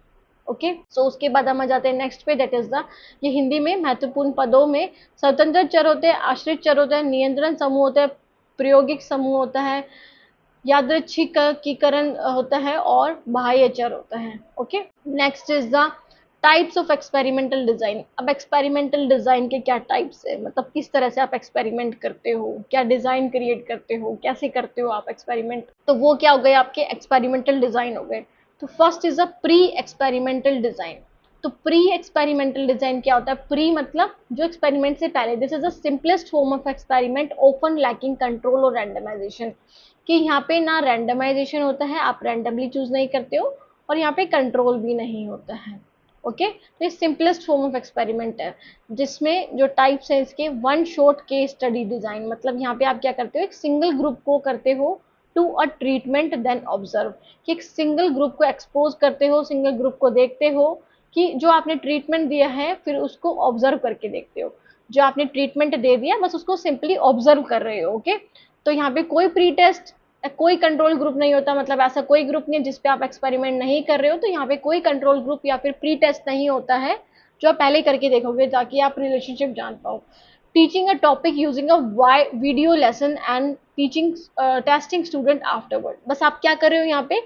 ओके। सो उसके बाद हम आ जाते हैं नेक्स्ट पे, दैट इज द, ये हिंदी में महत्वपूर्ण पदों में स्वतंत्र चर होते हैं, आश्रित चर होते हैं, नियंत्रण समूह होते हैं, प्रायोगिक समूह होता है, यादृच्छिकीकरण होता है, और बाह्य चर होता है, okay. Next is the types of experimental design. अब एक्सपेरिमेंटल डिजाइन के क्या टाइप्स है, मतलब किस तरह से आप एक्सपेरिमेंट करते हो, क्या डिजाइन क्रिएट करते हो, कैसे करते हो आप एक्सपेरिमेंट, तो वो क्या हो गए आपके एक्सपेरिमेंटल डिजाइन हो गए। तो first is a pre experimental design. तो प्री एक्सपेरिमेंटल डिजाइन क्या होता है, प्री मतलब जो एक्सपेरिमेंट से पहले, this is the simplest form of experiment often lacking control और रैंडमाइजेशन, कि यहाँ पे ना रैंडमाइजेशन होता है, आप रैंडमली चूज नहीं करते हो, और यहाँ पे कंट्रोल भी नहीं होता है, ओके। तो ये सिंपलेस्ट फॉर्म ऑफ एक्सपेरिमेंट है, जिसमें जो टाइप्स है इसके, one shot case study design, मतलब यहाँ पे आप क्या करते हो, एक सिंगल ग्रुप को करते हो to a treatment then observe, कि एक सिंगल ग्रुप को एक्सपोज करते हो, सिंगल ग्रुप को देखते हो कि जो आपने ट्रीटमेंट दिया है, फिर उसको ऑब्जर्व करके देखते हो। जो आपने ट्रीटमेंट दे दिया बस उसको सिंपली ऑब्जर्व कर रहे हो, ओके। तो यहाँ पे कोई प्री टेस्ट कोई कंट्रोल ग्रुप नहीं होता, मतलब ऐसा कोई ग्रुप नहीं है जिस पे आप एक्सपेरिमेंट नहीं कर रहे हो, तो यहाँ पे कोई कंट्रोल ग्रुप या फिर प्री टेस्ट नहीं होता है जो आप पहले करके देखोगे ताकि आप रिलेशनशिप जान पाओ. Teaching a topic using a video lesson and teaching testing student afterward. बस आप क्या कर रहे हो यहाँ पे,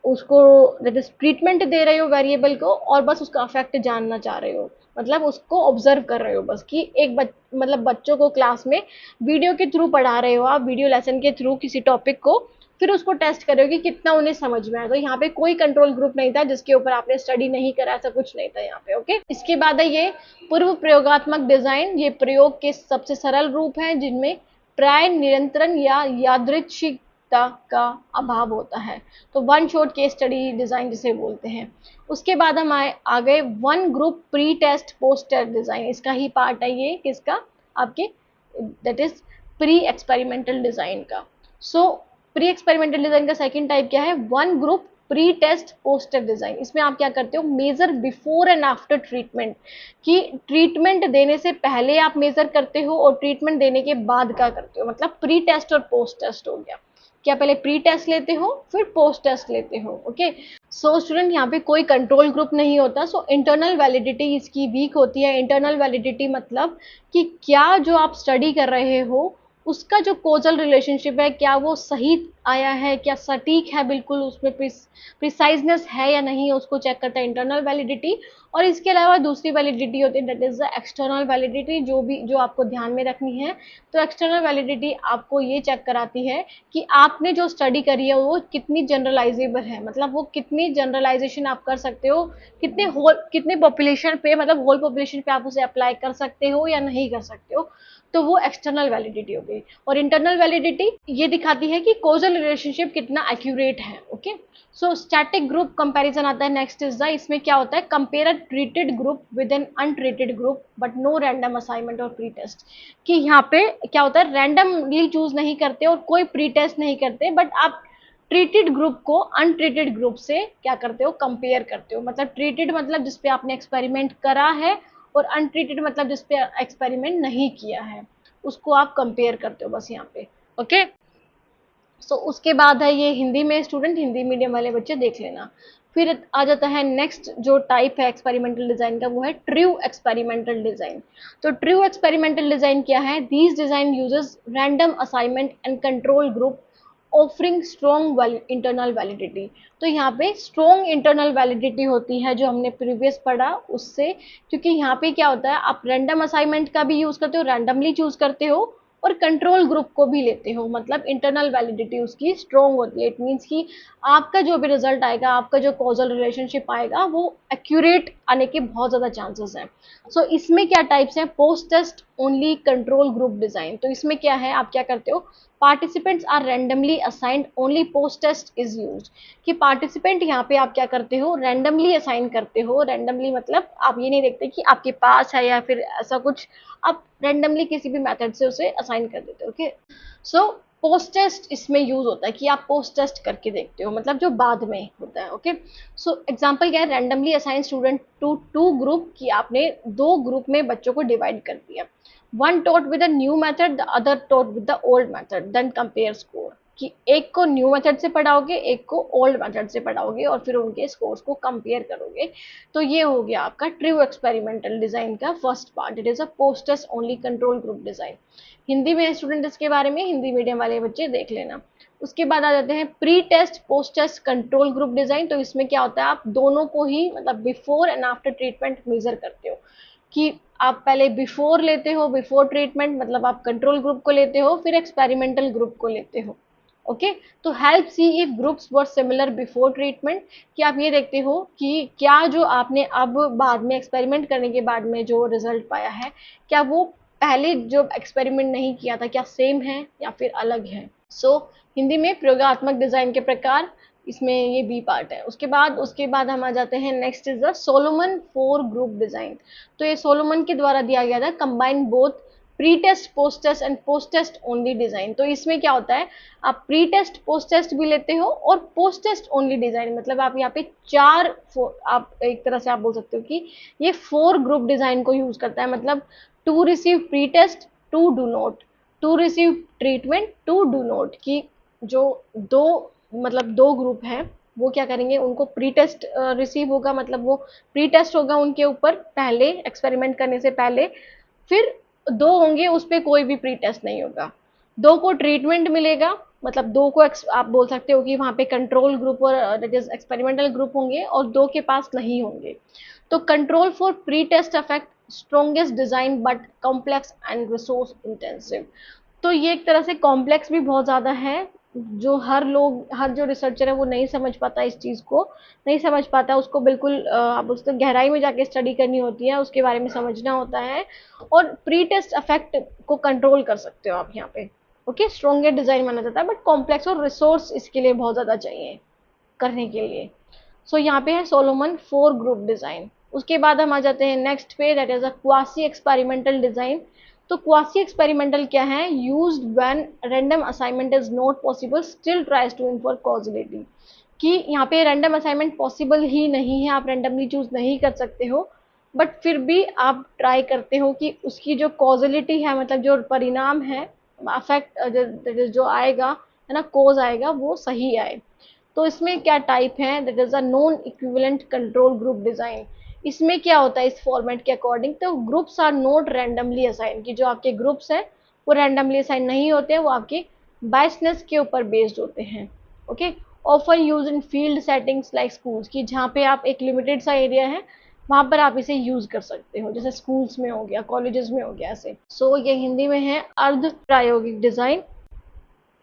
उसको दैट इज ट्रीटमेंट दे रहे हो वेरिएबल को, और बस उसका इफेक्ट जानना चाह रहे हो, मतलब उसको ऑब्जर्व कर रहे हो बस कि एक मतलब बच्चों को क्लास में वीडियो के थ्रू पढ़ा रहे हो आप, वीडियो लेसन के थ्रू किसी टॉपिक को, फिर उसको टेस्ट कर रहे हो कि कितना उन्हें समझ में आया. तो यहाँ पे कोई कंट्रोल ग्रुप नहीं था जिसके ऊपर आपने स्टडी नहीं करा, ऐसा कुछ नहीं था यहाँ पे. ओके, इसके बाद है ये पूर्व प्रयोगात्मक डिजाइन. ये प्रयोग के सबसे सरल रूप हैं जिनमें प्राय नियंत्रण या यादृच्छिकता का अभाव होता है. तो one shot case study design जिसे बोलते हैं. उसके बाद हम आ गए one group pre test post test design. इसका ही पार्ट है ये, किसका, आपके that is pre experimental design का. सो प्री एक्सपेरिमेंटल डिजाइन का सेकंड टाइप क्या है, one group pre test post test design. इसमें आप क्या करते हो, measure before and after treatment, कि ट्रीटमेंट देने से पहले आप मेजर करते हो और ट्रीटमेंट देने के बाद क्या करते हो. मतलब प्री टेस्ट और पोस्ट टेस्ट हो गया. क्या पहले प्री टेस्ट लेते हो फिर पोस्ट टेस्ट लेते हो. ओके, सो स्टूडेंट यहाँ पे कोई कंट्रोल ग्रुप नहीं होता. सो इंटरनल वैलिडिटी इसकी वीक होती है. इंटरनल वैलिडिटी मतलब कि क्या जो आप स्टडी कर रहे हो उसका जो कोजल रिलेशनशिप है, क्या वो सही आया है, क्या सटीक है, बिल्कुल उसमें प्रिसाइजनेस है या नहीं, उसको चेक करता है इंटरनल वैलिडिटी. और इसके अलावा दूसरी वैलिडिटी होती है that is the external validity, जो आपको ध्यान में रखनी है. तो एक्सटर्नल वैलिडिटी आपको ये चेक कराती है कि आपने जो स्टडी करी है वो कितनी जनरलाइजेबल है, मतलब वो कितनी जनरलाइजेशन आप कर सकते हो, कितने पॉपुलेशन पे, मतलब होल पॉपुलेशन पे आप उसे अप्लाई कर सकते हो या नहीं कर सकते हो. तो वो एक्सटर्नल वैलिडिटी हो गई. और इंटरनल वैलिडिटी ये दिखाती है कि कोजल रिलेशनशिप कितना एक्यूरेट है. Okay, so static group comparison आता है नेक्स्ट इज द. इसमें क्या होता है, compare a treated group with an untreated group but no random assignment और प्री टेस्ट. कि यहाँ पे क्या होता है, रैंडमली चूज नहीं करते और कोई प्री टेस्ट नहीं करते, बट आप ट्रीटेड ग्रुप को अनट्रीटेड ग्रुप से क्या करते हो, कंपेयर करते हो. मतलब ट्रीटेड मतलब जिसपे आपने एक्सपेरिमेंट करा है, और अनट्रीटेड मतलब जिसपे एक्सपेरिमेंट नहीं किया है, उसको आप कंपेयर करते हो बस यहाँ पे. ओके, सो उसके बाद है ये हिंदी में, स्टूडेंट हिंदी मीडियम वाले बच्चे देख लेना. फिर आ जाता है नेक्स्ट जो टाइप है एक्सपेरिमेंटल डिजाइन का, वो है ट्रू एक्सपेरिमेंटल डिजाइन. तो ट्रू एक्सपेरिमेंटल डिजाइन क्या है, these design uses random assignment and control group offering strong internal validity. तो यहाँ पे स्ट्रॉन्ग इंटरनल वैलिडिटी होती है जो हमने प्रीवियस पढ़ा उससे, क्योंकि यहाँ पे क्या होता है, आप रैंडम असाइनमेंट का भी यूज करते हो, रैंडमली चूज करते हो, और कंट्रोल ग्रुप को भी लेते हो, मतलब इंटरनल वैलिडिटी उसकी स्ट्रॉन्ग होती है. इट मीन्स कि आपका जो भी रिजल्ट आएगा, आपका जो कॉजल रिलेशनशिप आएगा, वो एक्यूरेट आने के बहुत ज़्यादा चांसेस हैं. सो इसमें क्या टाइप्स हैं, post test only control group design. तो इसमें क्या है, आप क्या करते हो, participants are randomly assigned only post test is use. कि पार्टिसिपेंट यहाँ पे आप क्या करते हो, रैंडमली असाइन करते हो. रैंडमली मतलब आप ये नहीं देखते कि आपके पास है या फिर ऐसा कुछ, आप रैंडमली किसी भी मेथड से उसे असाइन कर देते हो. ओके, सो पोस्ट टेस्ट इसमें यूज होता है कि आप पोस्ट टेस्ट करके देखते हो, मतलब जो बाद में होता है. ओके, सो एग्जांपल क्या है, randomly assign student to two group, कि आपने दो ग्रुप में बच्चों को डिवाइड कर दिया. One taught with a new method, the other taught with the old method, then compare score. कि एक को न्यू मेथड से पढ़ाओगे, एक को ओल्ड मेथड से पढ़ाओगे, और फिर उनके स्कोर्स को कंपेयर करोगे. तो ये हो गया आपका ट्रू एक्सपेरिमेंटल डिजाइन का first part. It is a post test only control group design. Hindi में स्टूडेंट इसके बारे में, हिंदी मीडियम वाले बच्चे देख लेना. उसके बाद आ जाते हैं pre test post test control group design. तो इसमें क्या होता है, आप दोनों को ही मतलब before and after treatment measure करते हो. कि आप पहले बिफोर लेते हो, बिफोर ट्रीटमेंट मतलब आप कंट्रोल ग्रुप को लेते हो, फिर एक्सपेरिमेंटल ग्रुप को लेते हो. ओके, तो help see if groups were similar before treatment. कि आप ये देखते हो कि क्या जो आपने अब बाद में एक्सपेरिमेंट करने के बाद में जो रिजल्ट पाया है, क्या वो पहले जो एक्सपेरिमेंट नहीं किया था क्या सेम है या फिर अलग है. सो हिंदी में प्रयोगात्मक डिजाइन के प्रकार, इसमें ये बी पार्ट है. उसके बाद हम आ जाते हैं next is the Solomon 4 group design. तो ये सोलोमन के द्वारा दिया गया था, combine both pre test post test and post test only design. तो इसमें क्या होता है, आप प्री टेस्ट पोस्ट टेस्ट भी लेते हो और पोस्ट टेस्ट ओनली डिजाइन, मतलब आप यहाँ पे आप एक तरह से आप बोल सकते हो कि ये 4 ग्रुप डिजाइन को यूज करता है. मतलब to receive pre test, to do not, to receive treatment, to do not. की जो दो मतलब दो ग्रुप हैं वो क्या करेंगे, उनको प्री टेस्ट रिसीव होगा, मतलब वो प्री टेस्ट होगा उनके ऊपर पहले एक्सपेरिमेंट करने से पहले, फिर दो होंगे उस पर कोई भी प्री टेस्ट नहीं होगा, दो को ट्रीटमेंट मिलेगा, मतलब दो को आप बोल सकते हो कि वहाँ पे कंट्रोल ग्रुप और दैट इज एक्सपेरिमेंटल ग्रुप होंगे और दो के पास नहीं होंगे। तो control for pre test affect strongest design but complex and resource intensive. तो ये एक तरह से कॉम्प्लेक्स भी बहुत ज़्यादा है, जो हर जो रिसर्चर है वो नहीं समझ पाता इस चीज़ को, नहीं समझ पाता उसको बिल्कुल, आप उसको गहराई में जाके स्टडी करनी होती है, उसके बारे में समझना होता है, और प्री टेस्ट अफेक्ट को कंट्रोल कर सकते हो आप यहाँ पे। ओके, स्ट्रॉन्गर डिजाइन माना जाता है बट कॉम्प्लेक्स और रिसोर्स इसके लिए बहुत ज़्यादा चाहिए करने के लिए। सो यहाँ पे है सोलोमन 4 ग्रुप डिजाइन। उसके बाद हम आ जाते हैं नेक्स्ट पे, that is a quasi experimental design. तो क्वासी एक्सपेरिमेंटल क्या है, used when random assignment is not possible still tries to infer causality. कि यहाँ पे रैंडम असाइनमेंट पॉसिबल ही नहीं है, आप रैंडमली चूज नहीं कर सकते हो, बट फिर भी आप ट्राई करते हो कि उसकी जो कॉजलिटी है, मतलब जो परिणाम है, अफेक्ट जो आएगा है ना, कोज आएगा वो सही आए। तो इसमें क्या टाइप है, that is a non equivalent control group design. इसमें क्या होता है इस फॉर्मेट के अकॉर्डिंग, तो groups are not randomly assign, कि जो आपके ग्रुप्स हैं वो रैंडमली असाइन नहीं होते हैं, वो आपके बायसनेस के ऊपर बेस्ड होते हैं। Okay, often use in field settings like schools, की जहाँ पे आप एक लिमिटेड सा एरिया है वहां पर आप इसे यूज कर सकते हो, जैसे स्कूल्स में हो गया, कॉलेजेस में हो गया ऐसे। सो ये हिंदी में है अर्ध प्रायोगिक डिजाइन।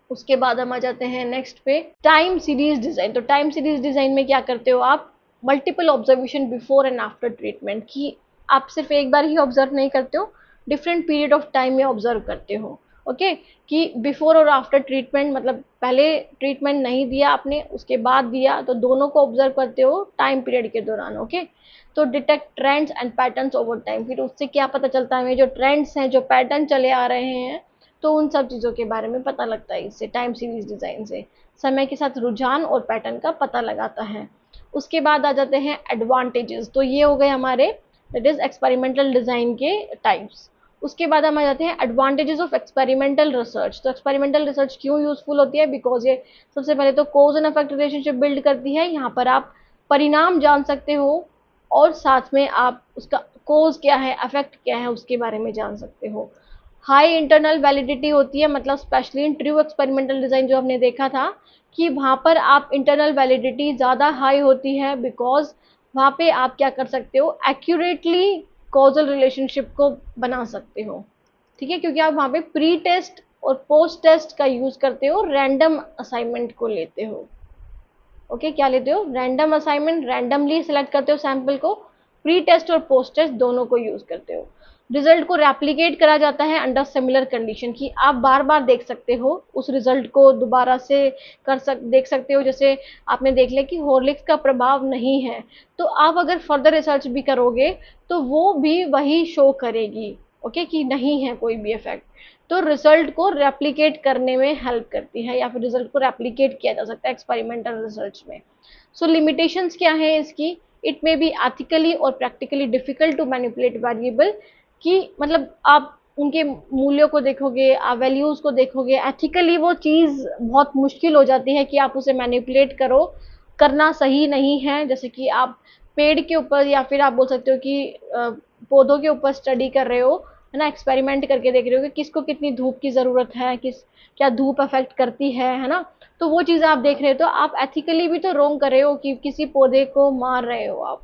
उसके बाद हम आ जाते हैं नेक्स्ट पे, टाइम सीरीज डिजाइन। तो टाइम सीरीज डिजाइन में क्या करते हो आप, multiple observation before and after treatment, की आप सिर्फ एक बार ही ऑब्जर्व नहीं करते हो, डिफरेंट पीरियड ऑफ टाइम में ऑब्जर्व करते हो। ओके, कि बिफोर और आफ्टर ट्रीटमेंट, मतलब पहले ट्रीटमेंट नहीं दिया आपने, उसके बाद दिया, तो दोनों को ऑब्जर्व करते हो टाइम पीरियड के दौरान। ओके, तो detect trends and patterns over time, फिर उससे क्या पता चलता है, हमें जो ट्रेंड्स हैं, जो पैटर्न चले आ रहे हैं, तो उन सब चीज़ों के बारे में पता लगता है इससे, टाइम सीरीज डिज़ाइन से समय के साथ रुझान और पैटर्न का पता लगाता है। उसके बाद आ जाते हैं एडवांटेजेस। तो ये हो गए हमारे दैट इज एक्सपेरिमेंटल डिज़ाइन के टाइप्स। उसके बाद हम आ जाते हैं एडवांटेजेस ऑफ एक्सपेरिमेंटल रिसर्च। तो एक्सपेरिमेंटल रिसर्च क्यों यूजफुल होती है, बिकॉज ये सबसे पहले तो कोज एंड इफेक्ट रिलेशनशिप बिल्ड करती है, यहाँ पर आप परिणाम जान सकते हो, और साथ में आप उसका कोज क्या है, अफेक्ट क्या है, उसके बारे में जान सकते हो। हाई इंटरनल वैलिडिटी होती है, मतलब specially in true experimental design जो हमने देखा था, कि वहां पर आप इंटरनल वैलिडिटी ज़्यादा हाई होती है, बिकॉज वहां पे आप क्या कर सकते हो, एक्यूरेटली कॉजल रिलेशनशिप को बना सकते हो। ठीक है, क्योंकि आप वहां पे प्री टेस्ट और पोस्ट टेस्ट का यूज करते हो, रैंडम असाइनमेंट को लेते हो। ओके, क्या लेते हो, रैंडम असाइनमेंट, रैंडमली सिलेक्ट करते हो सैंपल को, प्री टेस्ट और पोस्ट टेस्ट दोनों को यूज करते हो। रिजल्ट को रेप्लिकेट करा जाता है अंडर सिमिलर कंडीशन, की आप बार बार देख सकते हो उस रिजल्ट को, दोबारा से देख सकते हो। जैसे आपने देख लिया कि हॉर्लिक्स का प्रभाव नहीं है, तो आप अगर फर्दर रिसर्च भी करोगे तो वो भी वही शो करेगी, ओके, कि नहीं है कोई भी इफेक्ट। तो रिजल्ट को रेप्लिकेट करने में हेल्प करती है, या फिर रिजल्ट को रेप्लिकेट किया जा सकता है एक्सपेरिमेंटल रिसर्च में। सो लिमिटेशंस क्या है इसकी, इट मे बी एथिकली और practically difficult to manipulate variable, कि मतलब आप उनके मूल्यों को देखोगे, आप वैल्यूज को देखोगे, एथिकली वो चीज़ बहुत मुश्किल हो जाती है कि आप उसे मैनिपुलेट करो, करना सही नहीं है। जैसे कि आप पेड़ के ऊपर, या फिर आप बोल सकते हो कि पौधों के ऊपर स्टडी कर रहे हो, है ना, एक्सपेरिमेंट करके देख रहे हो कि किसको कितनी धूप की ज़रूरत है, क्या धूप अफेक्ट करती है ना, तो वो चीज़ आप देख रहे हो, तो आप एथिकली भी तो रॉन्ग कर रहे हो, कि किसी पौधे को मार रहे हो आप,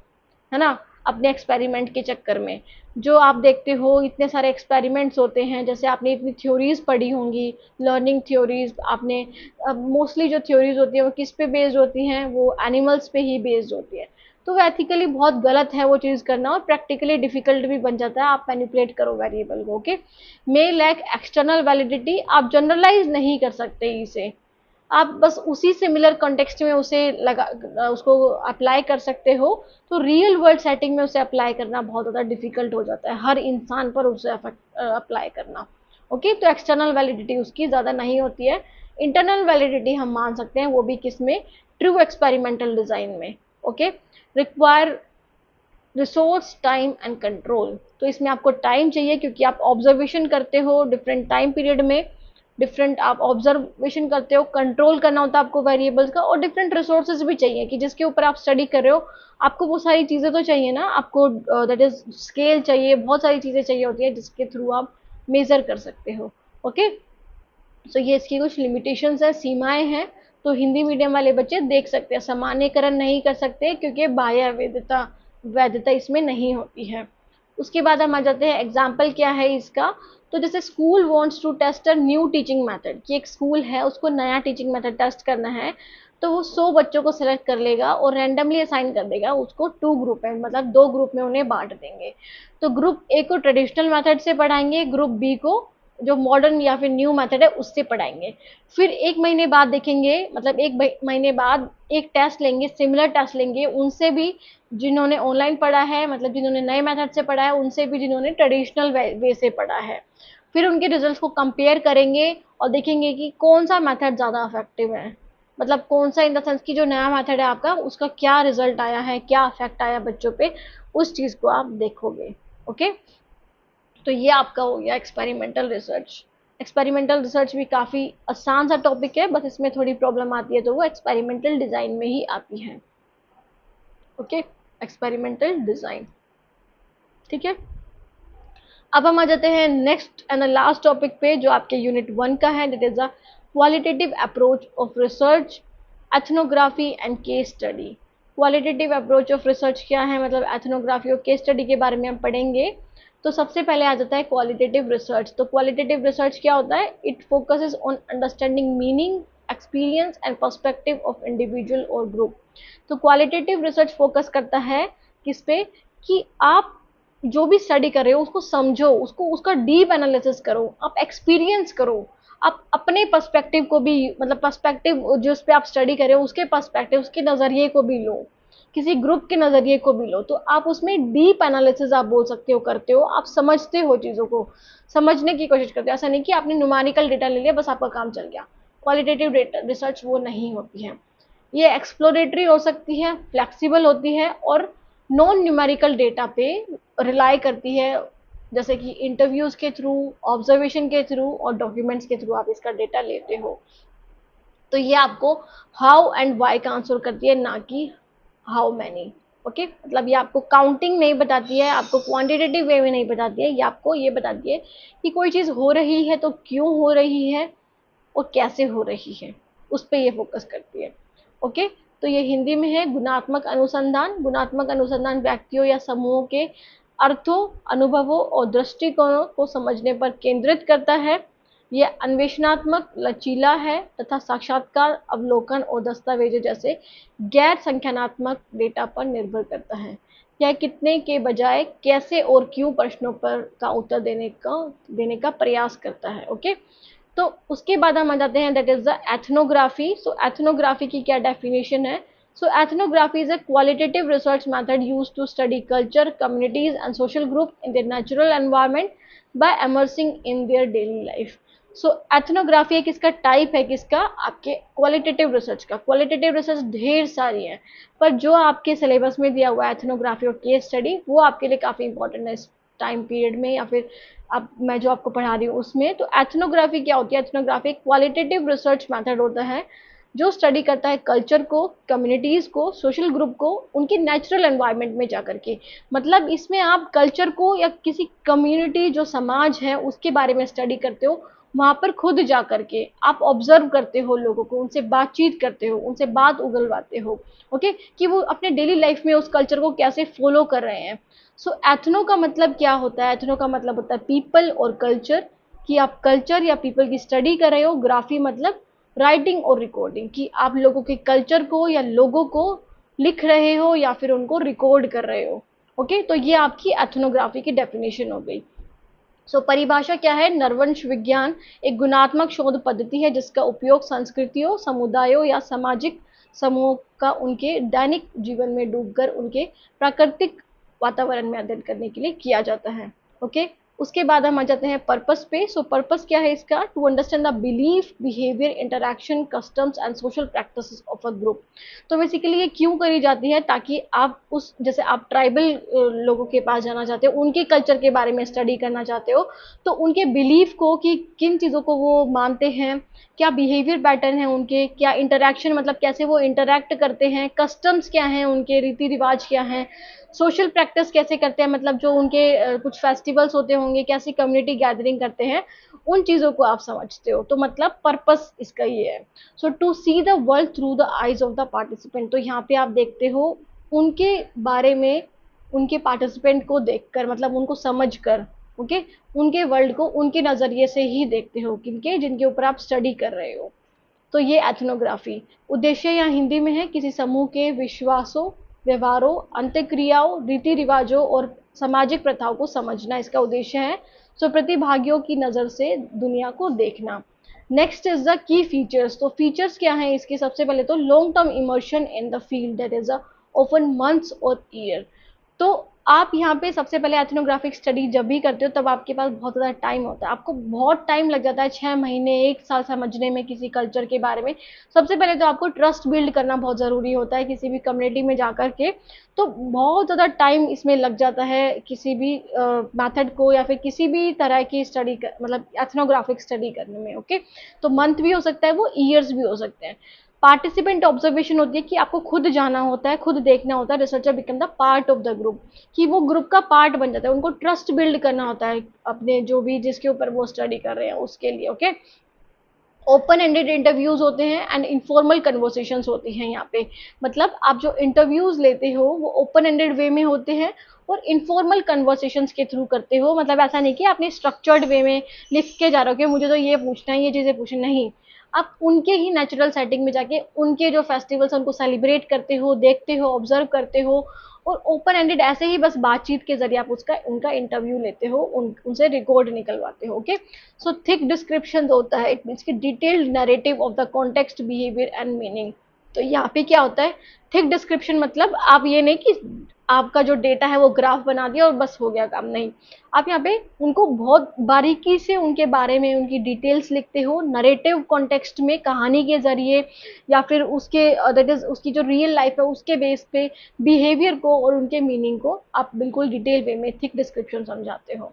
है ना, अपने एक्सपेरिमेंट के चक्कर में। जो आप देखते हो इतने सारे एक्सपेरिमेंट्स होते हैं, जैसे आपने इतनी थ्योरीज पढ़ी होंगी, लर्निंग थ्योरीज आपने, मोस्टली जो थ्योरीज होती है वो किस पे बेस्ड होती हैं, वो एनिमल्स पे ही बेस्ड होती है। तो वो एथिकली बहुत गलत है वो चीज़ करना, और प्रैक्टिकली डिफिकल्ट भी बन जाता है, आप मैनिपुलेट करो वेरिएबल को। ओके, मे लैक एक्सटर्नल वैलिडिटी, आप जनरलाइज नहीं कर सकते इसे, आप बस उसी सिमिलर कॉन्टेक्स्ट में उसे उसको अप्लाई कर सकते हो। तो रियल वर्ल्ड सेटिंग में उसे अप्लाई करना बहुत ज़्यादा डिफिकल्ट हो जाता है, हर इंसान पर उसे अप्लाई करना। ओके, तो एक्सटर्नल वैलिडिटी उसकी ज़्यादा नहीं होती है, इंटरनल वैलिडिटी हम मान सकते हैं, वो भी किस में, ट्रू एक्सपेरिमेंटल डिज़ाइन में। Okay, require resource time and control. तो इसमें आपको टाइम चाहिए, क्योंकि आप ऑब्जर्वेशन करते हो डिफरेंट टाइम पीरियड में, डिफरेंट आप ऑब्जर्वेशन करते हो, कंट्रोल करना होता है आपको वेरिएबल्स का, और डिफरेंट रिसोर्सेज भी चाहिए कि जिसके ऊपर आप स्टडी कर रहे हो, आपको वो सारी चीज़ें तो चाहिए ना, आपको दैट इज स्केल चाहिए, बहुत सारी चीज़ें चाहिए होती है जिसके थ्रू आप मेजर कर सकते हो। ओके, तो ये इसकी कुछ लिमिटेशंस है, सीमाएं हैं, तो हिंदी मीडियम वाले बच्चे देख सकते हैं, सामान्यकरण नहीं कर सकते क्योंकि बाह्य वैधता वैधता इसमें नहीं होती है। उसके बाद हम आ जाते हैं एग्जाम्पल क्या है इसका। तो जैसे school wants to test a new teaching method, कि एक स्कूल है उसको नया टीचिंग मेथड टेस्ट करना है, तो वो 100 बच्चों को सिलेक्ट कर लेगा और रैंडमली असाइन कर देगा उसको 2 ग्रुप में, मतलब 2 ग्रुप में उन्हें बांट देंगे। तो ग्रुप ए को ट्रेडिशनल मेथड से पढ़ाएंगे, ग्रुप बी को जो मॉडर्न या फिर न्यू मेथड है उससे पढ़ाएंगे। फिर 1 महीने बाद देखेंगे, मतलब 1 महीने बाद एक टेस्ट लेंगे, सिमिलर टेस्ट लेंगे उनसे भी जिन्होंने ऑनलाइन पढ़ा है, मतलब जिन्होंने नए मेथड से पढ़ा है, उनसे भी जिन्होंने ट्रेडिशनल वे से पढ़ा है। फिर उनके रिजल्ट्स को कंपेयर करेंगे और देखेंगे कि कौन सा मेथड ज़्यादा इफेक्टिव है, मतलब कौन सा इन द सेंस कि जो नया मेथड है आपका उसका क्या रिजल्ट आया है, क्या इफेक्ट आया बच्चों पे, उस चीज़ को आप देखोगे। ओके, तो ये आपका हो गया एक्सपेरिमेंटल रिसर्च। एक्सपेरिमेंटल रिसर्च भी काफ़ी आसान सा टॉपिक है, बस इसमें थोड़ी प्रॉब्लम आती है तो वो एक्सपेरिमेंटल डिज़ाइन में ही आती है। ओके, एक्सपेरिमेंटल डिज़ाइन, ठीक है। अब हम आ जाते हैं नेक्स्ट एंड लास्ट टॉपिक पे जो आपके यूनिट 1 का है, that is a qualitative approach of research, ethnography and case study. Qualitative approach of research क्या है, मतलब एथनोग्राफी और केस स्टडी के बारे में हम पढ़ेंगे। तो सबसे पहले आ जाता है क्वालिटेटिव रिसर्च। तो क्वालिटेटिव रिसर्च क्या होता है, it focuses on understanding meaning, experience and perspective of individual और ग्रुप। तो क्वालिटेटिव रिसर्च फोकस करता है किस पे, कि आप जो भी स्टडी कर रहे हो उसको समझो, उसको उसका डीप एनालिसिस करो, आप एक्सपीरियंस करो, आप अपने पर्सपेक्टिव को भी, मतलब पर्सपेक्टिव जिस पे आप स्टडी कर रहे हो उसके पर्सपेक्टिव, उसके नज़रिए को भी लो, किसी ग्रुप के नज़रिए को भी लो, तो आप उसमें डीप एनालिसिस आप बोल सकते हो, करते हो, आप समझते हो, चीज़ों को समझने की कोशिश करते हो। ऐसा नहीं कि आपने न्यूमेरिकल डेटा ले लिया बस आपका काम चल गया। क्वालिटेटिव डेटा रिसर्च वो नहीं होती है। ये एक्सप्लोरेटरी हो सकती है, फ्लेक्सिबल होती है, और नॉन न्यूमेरिकल डेटा पे रिलाई करती है, जैसे कि इंटरव्यूज के थ्रू, ऑब्जर्वेशन के थ्रू और डॉक्यूमेंट्स के थ्रू आप इसका डेटा लेते हो। तो ये आपको हाउ एंड वाई का आंसर करती है, ना कि हाउ मैनी। ओके, मतलब ये आपको काउंटिंग नहीं बताती है, आपको क्वांटिटेटिव वे में नहीं बताती है, ये आपको ये बताती है कि कोई चीज़ हो रही है तो क्यों हो रही है और कैसे हो रही है, उस पर ये फोकस करती है। ओके, तो ये हिंदी में है गुणात्मक अनुसंधान। गुणात्मक अनुसंधान व्यक्तियों या समूहों के अर्थों, अनुभवों और दृष्टिकोणों को समझने पर केंद्रित करता है। यह अन्वेषणात्मक, लचीला है तथा साक्षात्कार, अवलोकन और दस्तावेज जैसे गैर संख्यानात्मक डेटा पर निर्भर करता है। यह कितने के बजाय कैसे और क्यों प्रश्नों पर का उत्तर देने का प्रयास करता है। ओके, तो उसके बाद हम आ जाते हैं that is the ethnography. So ethnography की क्या डेफिनेशन है। So ethnography is a qualitative research method use to study culture, communities and social group in their natural environment by immersing in their daily life. So ethnography एक इसका टाइप है, किसका, आपके क्वालिटेटिव रिसर्च का। क्वालिटेटिव रिसर्च ढेर सारी है, पर जो आपके सिलेबस में दिया हुआ है एथनोग्राफी और केस स्टडी, वो आपके लिए काफ़ी इंपॉर्टेंट है इस टाइम पीरियड में, या फिर अब मैं जो आपको पढ़ा रही हूँ उसमें। तो एथनोग्राफी क्या होती है, एथनोग्राफी क्वालिटेटिव रिसर्च मेथड होता है जो स्टडी करता है कल्चर को, कम्युनिटीज़ को, सोशल ग्रुप को उनके नेचुरल एनवायरनमेंट में जाकर के। मतलब इसमें आप कल्चर को या किसी कम्युनिटी जो समाज है उसके बारे में स्टडी करते हो, वहाँ पर खुद जा करके आप ऑब्जर्व करते हो लोगों को, उनसे बातचीत करते हो, उनसे बात उगलवाते हो। ओके, कि वो अपने डेली लाइफ में उस कल्चर को कैसे फॉलो कर रहे हैं। सो एथनो का मतलब क्या होता है, एथनो का मतलब होता है पीपल और कल्चर, कि आप कल्चर या पीपल की स्टडी कर रहे हो। ग्राफी मतलब राइटिंग और रिकॉर्डिंग, कि आप लोगों के कल्चर को या लोगों को लिख रहे हो या फिर उनको रिकॉर्ड कर रहे हो। ओके, तो ये आपकी एथनोग्राफी की डेफिनेशन हो गई। सो परिभाषा क्या है, नरवंश विज्ञान एक गुणात्मक शोध पद्धति है जिसका उपयोग संस्कृतियों, समुदायों या सामाजिक समूहों का उनके दैनिक जीवन में डूबकर उनके प्राकृतिक वातावरण में अध्ययन करने के लिए किया जाता है। ओके, उसके बाद हम आ जाते हैं पर्पस पे। सो पर्पस क्या है इसका? To understand the belief, behaviour, interaction, customs and social practices of a group. तो बेसिकली ये क्यों करी जाती है? ताकि आप उस, जैसे आप ट्राइबल लोगों के पास जाना चाहते हो, उनके कल्चर के बारे में स्टडी करना चाहते हो, तो उनके बिलीफ को, कि किन चीज़ों को वो मानते हैं, क्या बिहेवियर पैटर्न है उनके, क्या इंटरैक्शन मतलब कैसे वो इंटरैक्ट करते हैं, कस्टम्स क्या हैं उनके, रीति रिवाज क्या हैं, सोशल प्रैक्टिस कैसे करते हैं, मतलब जो उनके कुछ फेस्टिवल्स होते होंगे, कैसी कम्युनिटी गैदरिंग करते हैं, उन चीज़ों को आप समझते हो। तो मतलब पर्पस इसका ये है। So to see the world through the eyes of the participant. तो यहाँ पे आप देखते हो उनके बारे में, उनके पार्टिसिपेंट को देखकर, मतलब उनको समझ कर, ओके, उनके वर्ल्ड को उनके नज़रिए से ही देखते हो, किनके, जिनके ऊपर आप स्टडी कर रहे हो। तो ये एथनोग्राफी। उद्देश्य यहाँ हिंदी में है, किसी समूह के विश्वासों, व्यवहारों, अंत्यक्रियाओं, रीति रिवाजों और सामाजिक प्रथाओं को समझना इसका उद्देश्य है। सो प्रतिभागियों की नज़र से दुनिया को देखना। Next is the key features. तो फीचर्स क्या हैं इसके? सबसे पहले तो long term immersion in the field, that is a often months और ईयर। तो आप यहाँ पे सबसे पहले एथनोग्राफिक स्टडी जब भी करते हो, तब आपके पास बहुत ज़्यादा टाइम होता है, आपको बहुत टाइम लग जाता है, 6 महीने, 1 साल समझने में किसी कल्चर के बारे में। सबसे पहले तो आपको ट्रस्ट बिल्ड करना बहुत ज़रूरी होता है किसी भी कम्युनिटी में जाकर के। तो बहुत ज़्यादा टाइम इसमें लग जाता है किसी भी मेथड को, या फिर किसी भी तरह की स्टडी मतलब एथनोग्राफिक स्टडी करने में, ओके। तो मंथ भी हो सकता है, वो ईयर्स भी हो सकते हैं। पार्टिसिपेंट ऑब्जर्वेशन होती है कि आपको खुद जाना होता है, खुद देखना होता है, researcher become the part of the group, कि वो ग्रुप का पार्ट बन जाता है, उनको ट्रस्ट बिल्ड करना होता है अपने जो भी, जिसके ऊपर वो स्टडी कर रहे हैं उसके लिए, ओके। ओपन एंडेड इंटरव्यूज होते हैं एंड इनफॉर्मल कन्वर्सेशंस होती हैं यहाँ पे। मतलब आप जो इंटरव्यूज लेते हो वो ओपन एंडेड वे में होते हैं और इनफॉर्मल कन्वर्सेशंस के थ्रू करते हो। मतलब ऐसा नहीं कि आपने स्ट्रक्चर्ड वे में लिख के जा रहे हो कि मुझे तो ये पूछना है, ये चीज़ें पूछनी, नहीं। आप उनके ही नेचुरल सेटिंग में जाके उनके जो फेस्टिवल्स हैं उनको सेलिब्रेट करते हो, देखते हो, ऑब्जर्व करते हो, और ओपन एंडेड ऐसे ही बस बातचीत के जरिए आप उसका, उनका इंटरव्यू लेते हो, उनसे रिकॉर्ड निकलवाते हो, ओके। सो थिक डिस्क्रिप्शन होता है, इट मीन्स की detailed narrative of the context, behaviour and meaning. तो यहाँ पे क्या होता है? थिक डिस्क्रिप्शन मतलब आप ये नहीं कि आपका जो डेटा है वो ग्राफ बना दिया और बस हो गया काम, नहीं। आप यहाँ पे उनको बहुत बारीकी से उनके बारे में उनकी डिटेल्स लिखते हो, नरेटिव कॉन्टेक्स्ट में, कहानी के जरिए, या फिर उसके दैट इज उसकी जो रियल लाइफ है उसके बेस पे बिहेवियर को और उनके मीनिंग को आप बिल्कुल डिटेल वे में थिक डिस्क्रिप्शन समझाते हो,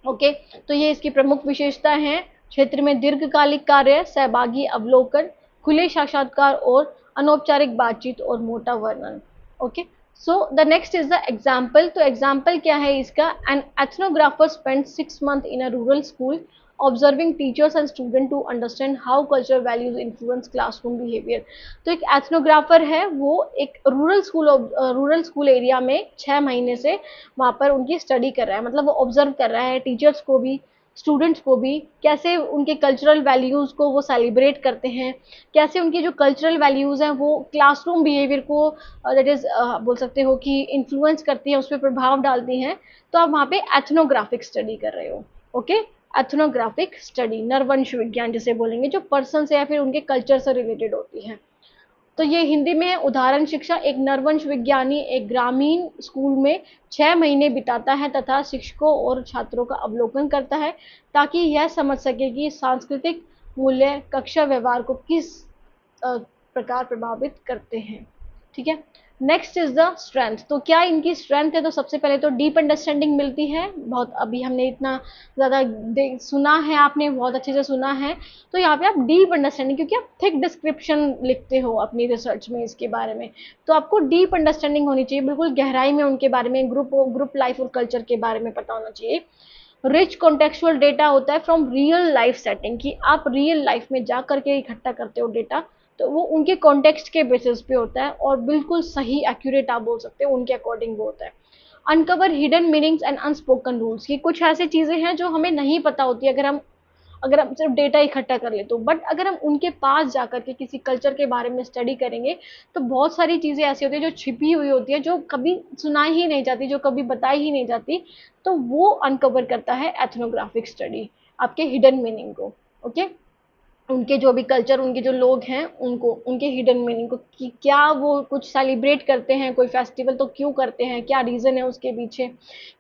ओके। तो ये इसकी प्रमुख विशेषता है। क्षेत्र में दीर्घकालिक कार्य, सहभागी अवलोकन, खुले साक्षात्कार और अनौपचारिक बातचीत और मोटा वर्णन, okay. So the next is the example. तो एग्जाम्पल क्या है इसका? An ethnographer spend 6 months in a rural school observing teachers and student to understand how culture values influence classroom behaviour. तो एक एथनोग्राफर है, वो एक रूरल स्कूल एरिया में 6 महीने से वहाँ पर उनकी स्टडी कर रहा है, मतलब वो ऑब्जर्व कर रहा है टीचर्स को भी, स्टूडेंट्स को भी, कैसे उनके कल्चरल वैल्यूज़ को वो सेलिब्रेट करते हैं, कैसे उनकी जो कल्चरल वैल्यूज़ हैं वो क्लासरूम बिहेवियर को दैट इज़ बोल सकते हो कि इन्फ्लुएंस करती हैं, उस पर प्रभाव डालती हैं। तो आप वहाँ पे एथनोग्राफिक स्टडी कर रहे हो, ओके। एथनोग्राफिक स्टडी, नरवंश विज्ञान जिसे बोलेंगे, जो पर्सन से या फिर उनके कल्चर से रिलेटेड होती है। तो ये हिंदी में है। उदाहरण शिक्षा, एक नरवंश विज्ञानी एक ग्रामीण स्कूल में 6 महीने बिताता है तथा शिक्षकों और छात्रों का अवलोकन करता है, ताकि यह समझ सके कि सांस्कृतिक मूल्य कक्षा व्यवहार को किस प्रकार प्रभावित करते हैं, ठीक है। Next is the strength. तो क्या इनकी स्ट्रेंथ है? तो सबसे पहले तो डीप अंडरस्टैंडिंग मिलती है, बहुत अभी हमने इतना ज़्यादा सुना है, आपने बहुत अच्छे से सुना है। तो यहाँ पे आप डीप अंडरस्टैंडिंग, क्योंकि आप थिक डिस्क्रिप्शन लिखते हो अपनी रिसर्च में इसके बारे में, तो आपको डीप अंडरस्टैंडिंग होनी चाहिए, बिल्कुल गहराई में उनके बारे में, ग्रुप लाइफ और कल्चर के बारे में पता होना चाहिए। रिच कॉन्टेक्चुअल डेटा होता है फ्रॉम रियल लाइफ सेटिंग, कि आप रियल लाइफ में जा करके इकट्ठा करते हो डेटा, तो वो उनके कॉन्टेक्स्ट के बेसिस पे होता है और बिल्कुल सही एक्यूरेट आप बोल सकते हो, उनके अकॉर्डिंग वो होता है। Uncover hidden meanings and unspoken rules, की कुछ ऐसी चीज़ें हैं जो हमें नहीं पता होती अगर हम सिर्फ डेटा इकट्ठा कर ले तो, बट अगर हम उनके पास जाकर के किसी कल्चर के बारे में स्टडी करेंगे तो बहुत सारी चीज़ें ऐसी होती है जो छिपी हुई होती है, जो कभी सुनाई ही नहीं जाती, जो कभी बताई ही नहीं जाती, तो वो अनकवर करता है एथनोग्राफिक स्टडी, आपके हिडन मीनिंग को, ओके। उनके जो भी कल्चर, उनके जो लोग हैं उनको, उनके हिडन मीनिंग को, कि क्या वो कुछ सेलिब्रेट करते हैं, कोई फेस्टिवल तो क्यों करते हैं, क्या रीज़न है उसके पीछे,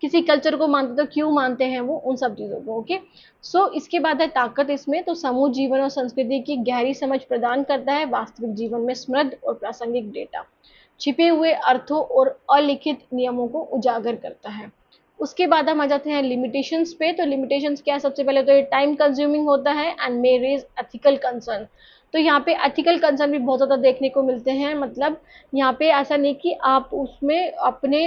किसी कल्चर को मानते तो क्यों मानते हैं वो, उन सब चीज़ों को। ओके, सो इसके बाद है ताकत इसमें, तो समूह जीवन और संस्कृति की गहरी समझ प्रदान करता है, वास्तविक जीवन में समृद्ध और प्रासंगिक डेटा, छिपे हुए अर्थों और अलिखित नियमों को उजागर करता है। उसके बाद हम आ जाते हैं लिमिटेशंस पे। तो लिमिटेशंस क्या है, सबसे पहले तो ये टाइम कंज्यूमिंग होता है and may raise ethical concern. तो यहाँ पे एथिकल कंसर्न भी बहुत ज़्यादा देखने को मिलते हैं, मतलब यहाँ पे ऐसा नहीं कि आप उसमें अपने,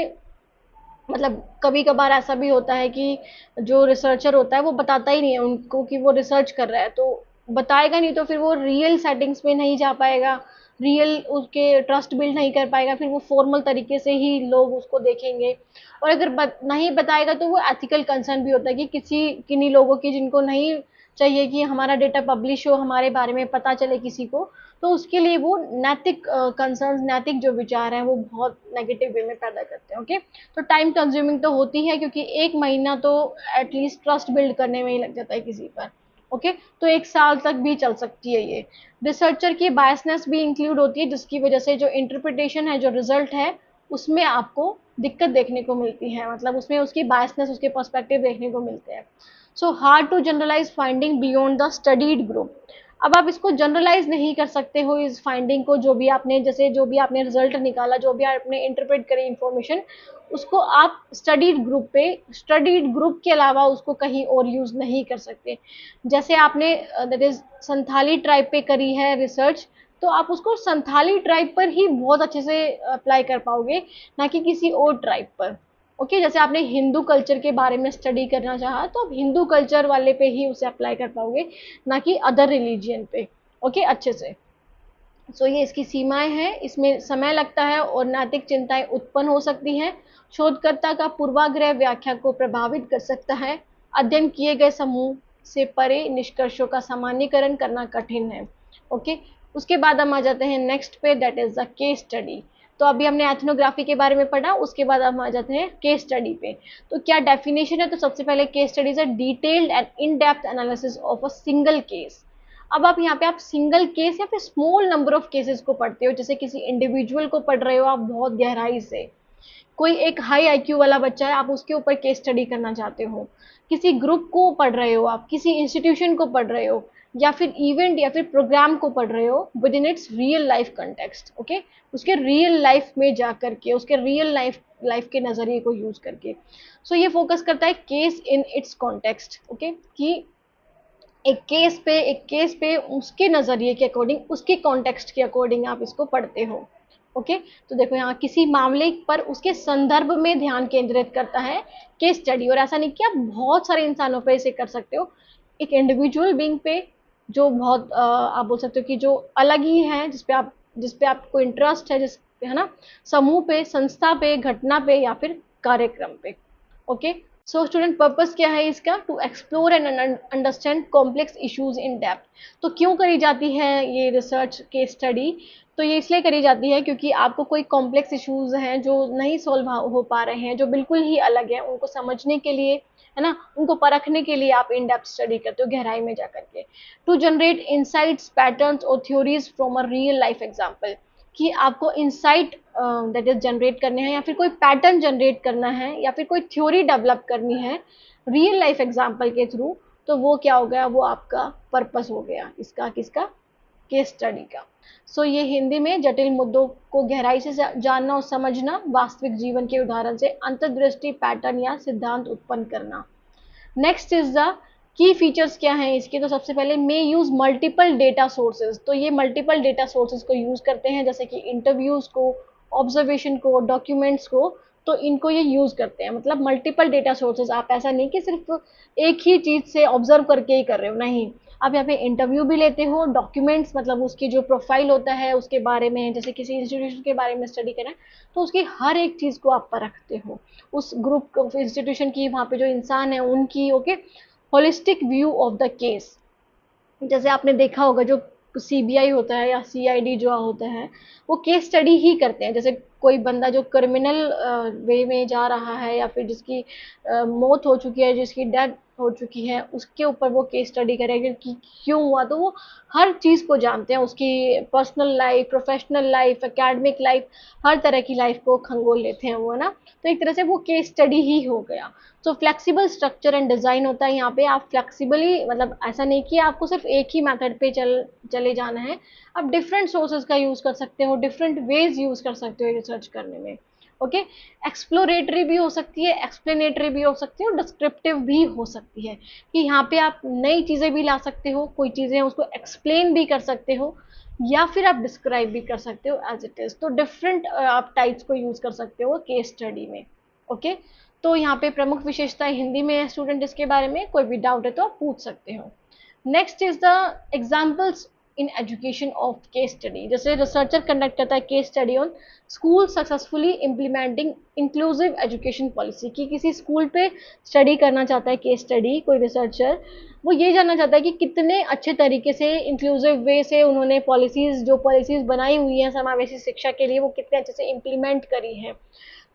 मतलब कभी कभार ऐसा भी होता है कि जो रिसर्चर होता है वो बताता ही नहीं है उनको कि वो रिसर्च कर रहा है, तो बताएगा नहीं तो फिर वो रियल सेटिंग्स में नहीं जा पाएगा, रियल उसके ट्रस्ट बिल्ड नहीं कर पाएगा, फिर वो फॉर्मल तरीके से ही लोग उसको देखेंगे। और अगर नहीं बताएगा तो वो एथिकल कंसर्न भी होता है कि किसी किन्हीं लोगों की जिनको नहीं चाहिए कि हमारा डेटा पब्लिश हो, हमारे बारे में पता चले किसी को, तो उसके लिए वो नैतिक कंसर्न, नैतिक जो विचार हैं वो बहुत नेगेटिव वे में पैदा करते हैं। ओके, तो टाइम कंज्यूमिंग तो होती है, क्योंकि 1 महीना तो एटलीस्ट ट्रस्ट बिल्ड करने में ही लग जाता है किसी पर। ओके, तो 1 साल तक भी चल सकती है ये। रिसर्चर की बायसनेस भी इंक्लूड होती है, जिसकी वजह से जो इंटरप्रिटेशन है, जो रिजल्ट है, उसमें आपको दिक्कत देखने को मिलती है, मतलब उसमें उसकी बायसनेस, उसके पर्सपेक्टिव देखने को मिलते हैं। So hard to generalise finding beyond the studied group. अब आप इसको जनरलाइज नहीं कर सकते हो, इस फाइंडिंग को, जो भी आपने, जैसे जो भी आपने रिजल्ट निकाला, जो भी आपने इंटरप्रेट करी इंफॉर्मेशन, उसको आप स्टडीड ग्रुप के अलावा उसको कहीं और यूज नहीं कर सकते। जैसे आपने दैट इज संथाली ट्राइब पे करी है रिसर्च, तो आप उसको संथाली ट्राइब पर ही बहुत अच्छे से अप्लाई कर पाओगे, ना कि किसी और ट्राइब पर। ओके, जैसे आपने हिंदू कल्चर के बारे में स्टडी करना चाहा, तो आप हिंदू कल्चर वाले पे ही उसे अप्लाई कर पाओगे, ना कि अदर रिलीजियन पे। ओके, अच्छे से। सो ये इसकी सीमाएं हैं, इसमें समय लगता है और नैतिक चिंताएं उत्पन्न हो सकती हैं। शोधकर्ता का पूर्वाग्रह व्याख्या को प्रभावित कर सकता है। अध्ययन किए गए समूह से परे निष्कर्षों का सामान्यीकरण करना कठिन है। ओके, उसके बाद हम आ जाते हैं नेक्स्ट पे, that is the case study. तो अभी हमने एथनोग्राफी के बारे में पढ़ा, उसके बाद हम आ जाते हैं केस स्टडी पे। तो क्या डेफिनेशन है, तो सबसे पहले case study is a detailed and in depth analysis of a single case. अब आप यहाँ पे आप सिंगल केस या फिर स्मॉल नंबर ऑफ केसेस को पढ़ते हो, जैसे किसी इंडिविजुअल को पढ़ रहे हो आप बहुत गहराई से, कोई एक हाई आईक्यू वाला बच्चा है, आप उसके ऊपर केस स्टडी करना चाहते हो, किसी ग्रुप को पढ़ रहे हो, आप किसी इंस्टीट्यूशन को पढ़ रहे हो, या फिर इवेंट या फिर प्रोग्राम को पढ़ रहे हो with in its real life context. Okay, उसके रियल लाइफ में जा करके, उसके रियल लाइफ लाइफ के नजरिए को यूज करके। सो ये फोकस करता है case in its context. Okay, कि एक केस पे उसके नज़रिए के अकॉर्डिंग, उसके कॉन्टेक्स्ट के अकॉर्डिंग आप इसको पढ़ते हो। ओके, तो देखो यहाँ किसी मामले पर उसके संदर्भ में ध्यान केंद्रित करता है केस स्टडी। और ऐसा नहीं कि आप बहुत सारे इंसानों पे इसे कर सकते हो, एक इंडिविजुअल बीइंग पे, जो बहुत आप बोल सकते हो कि जो अलग ही है, जिसपे आपको इंटरेस्ट है, जिस, है ना, समूह पे, संस्था पे, घटना पे, या फिर कार्यक्रम पे। ओके, सो स्टूडेंट, पर्पस क्या है इसका, to explore and understand complex issues in depth. तो क्यों करी जाती है ये रिसर्च केस स्टडी, तो ये इसलिए करी जाती है क्योंकि आपको कोई कॉम्प्लेक्स इश्यूज हैं जो नहीं सॉल्व हो पा रहे हैं, जो बिल्कुल ही अलग हैं, उनको समझने के लिए, है ना, उनको परखने के लिए आप इन डेप्थ स्टडी करते हो, गहराई में जा करके। टू जनरेट इंसाइट्स, पैटर्न्स और theories from a real life example, कि आपको इंसाइट दैट इज जनरेट करने हैं, या फिर कोई पैटर्न जनरेट करना है, या फिर कोई थ्योरी डेवलप करनी है रियल लाइफ एग्जाम्पल के थ्रू, तो वो क्या हो गया, वो आपका पर्पस हो गया इसका, किसका, केस स्टडी का। सो ये हिंदी में जटिल मुद्दों को गहराई से जानना और समझना, वास्तविक जीवन के उदाहरण से अंतर्दृष्टि, पैटर्न या सिद्धांत उत्पन्न करना। Next is the key features क्या हैं इसके, तो सबसे पहले मे यूज मल्टीपल डेटा सोर्सेज। तो ये मल्टीपल डेटा सोर्सेज को यूज करते हैं, जैसे कि इंटरव्यूज को, ऑब्जर्वेशन को, डॉक्यूमेंट्स को, तो इनको ये यूज करते हैं। मतलब मल्टीपल डेटा सोर्सेज, आप ऐसा नहीं कि सिर्फ एक ही चीज से ऑब्जर्व करके ही कर रहे हो, नहीं, आप यहाँ पे इंटरव्यू भी लेते हो, डॉक्यूमेंट्स मतलब उसकी जो प्रोफाइल होता है उसके बारे में, जैसे किसी इंस्टीट्यूशन के बारे में स्टडी करना है, तो उसकी हर एक चीज़ को आप परखते हो, उस ग्रुप इंस्टीट्यूशन की, वहाँ पे जो इंसान है उनकी। Okay, holistic view of the case, जैसे आपने देखा होगा जो सीबीआई होता है या सीआईडी जो होता है, वो केस स्टडी ही करते हैं। जैसे कोई बंदा जो क्रिमिनल वे में जा रहा है, या फिर जिसकी मौत हो चुकी है, जिसकी डेथ हो चुकी है उसके ऊपर वो केस स्टडी करेगा कि क्यों हुआ, तो वो हर चीज़ को जानते हैं, उसकी personal life, professional life, academic life, हर तरह की लाइफ को खंगोल लेते हैं वो, है ना। तो एक तरह से वो केस स्टडी ही हो गया। तो फ्लेक्सिबल स्ट्रक्चर एंड डिज़ाइन होता है यहाँ पे, आप फ्लेक्सिबली, मतलब ऐसा नहीं कि आपको सिर्फ एक ही मेथड पे चले जाना है, आप डिफरेंट सोर्सेज का यूज़ कर सकते हो, डिफरेंट वेज यूज़ कर सकते हो रिसर्च करने में। ओके, एक्सप्लोरेटरी भी हो सकती है, एक्सप्लेनेटरी भी हो सकती है और डिस्क्रिप्टिव भी हो सकती है, कि यहाँ पे आप नई चीज़ें भी ला सकते हो, कोई चीज़ें उसको एक्सप्लेन भी कर सकते हो, या फिर आप डिस्क्राइब भी कर सकते हो एज इट इज़। तो डिफरेंट आप टाइप्स को यूज़ कर सकते हो केस स्टडी में। ओके, तो यहाँ पे प्रमुख विशेषताएं हिंदी में है स्टूडेंट, इसके बारे में कोई भी डाउट है तो आप पूछ सकते हो। Next is the examples in education of case study. जैसे रिसर्चर कंडक्ट करता है case study on school successfully implementing inclusive education policy, कि किसी स्कूल पे स्टडी करना चाहता है केस स्टडी कोई रिसर्चर, वो ये जानना चाहता है कि कितने अच्छे तरीके से इंक्लूसिव वे से उन्होंने पॉलिसीज, जो पॉलिसीज बनाई हुई हैं समावेशी शिक्षा के लिए, वो कितने अच्छे से इम्प्लीमेंट करी है।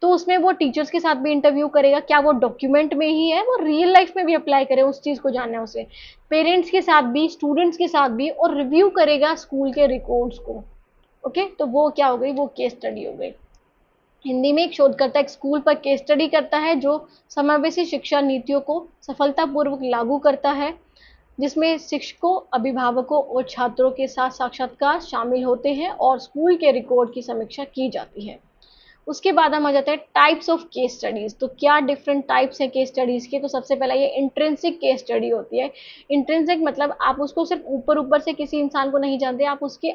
तो उसमें वो टीचर्स के साथ भी इंटरव्यू करेगा, क्या वो डॉक्यूमेंट में ही है, वो रियल लाइफ में भी अप्लाई करे, उस चीज़ को जानना है उसे। पेरेंट्स के साथ भी, स्टूडेंट्स के साथ भी, और रिव्यू करेगा स्कूल के रिकॉर्ड्स को। ओके, तो वो क्या हो गई, वो केस स्टडी हो गई। हिंदी में एक शोधकर्ता एक स्कूल पर केस स्टडी करता है जो समावेशी शिक्षा नीतियों को सफलतापूर्वक लागू करता है, जिसमें शिक्षकों, अभिभावकों और छात्रों के साथ साक्षात्कार शामिल होते हैं और स्कूल के रिकॉर्ड की समीक्षा की जाती है। उसके बाद हम आ जाते हैं टाइप्स ऑफ केस स्टडीज। तो क्या डिफरेंट टाइप्स हैं केस स्टडीज के, तो सबसे पहला ये इंट्रिंसिक केस स्टडी होती है। इंट्रिंसिक मतलब आप उसको सिर्फ ऊपर ऊपर से किसी इंसान को नहीं जानते, आप उसके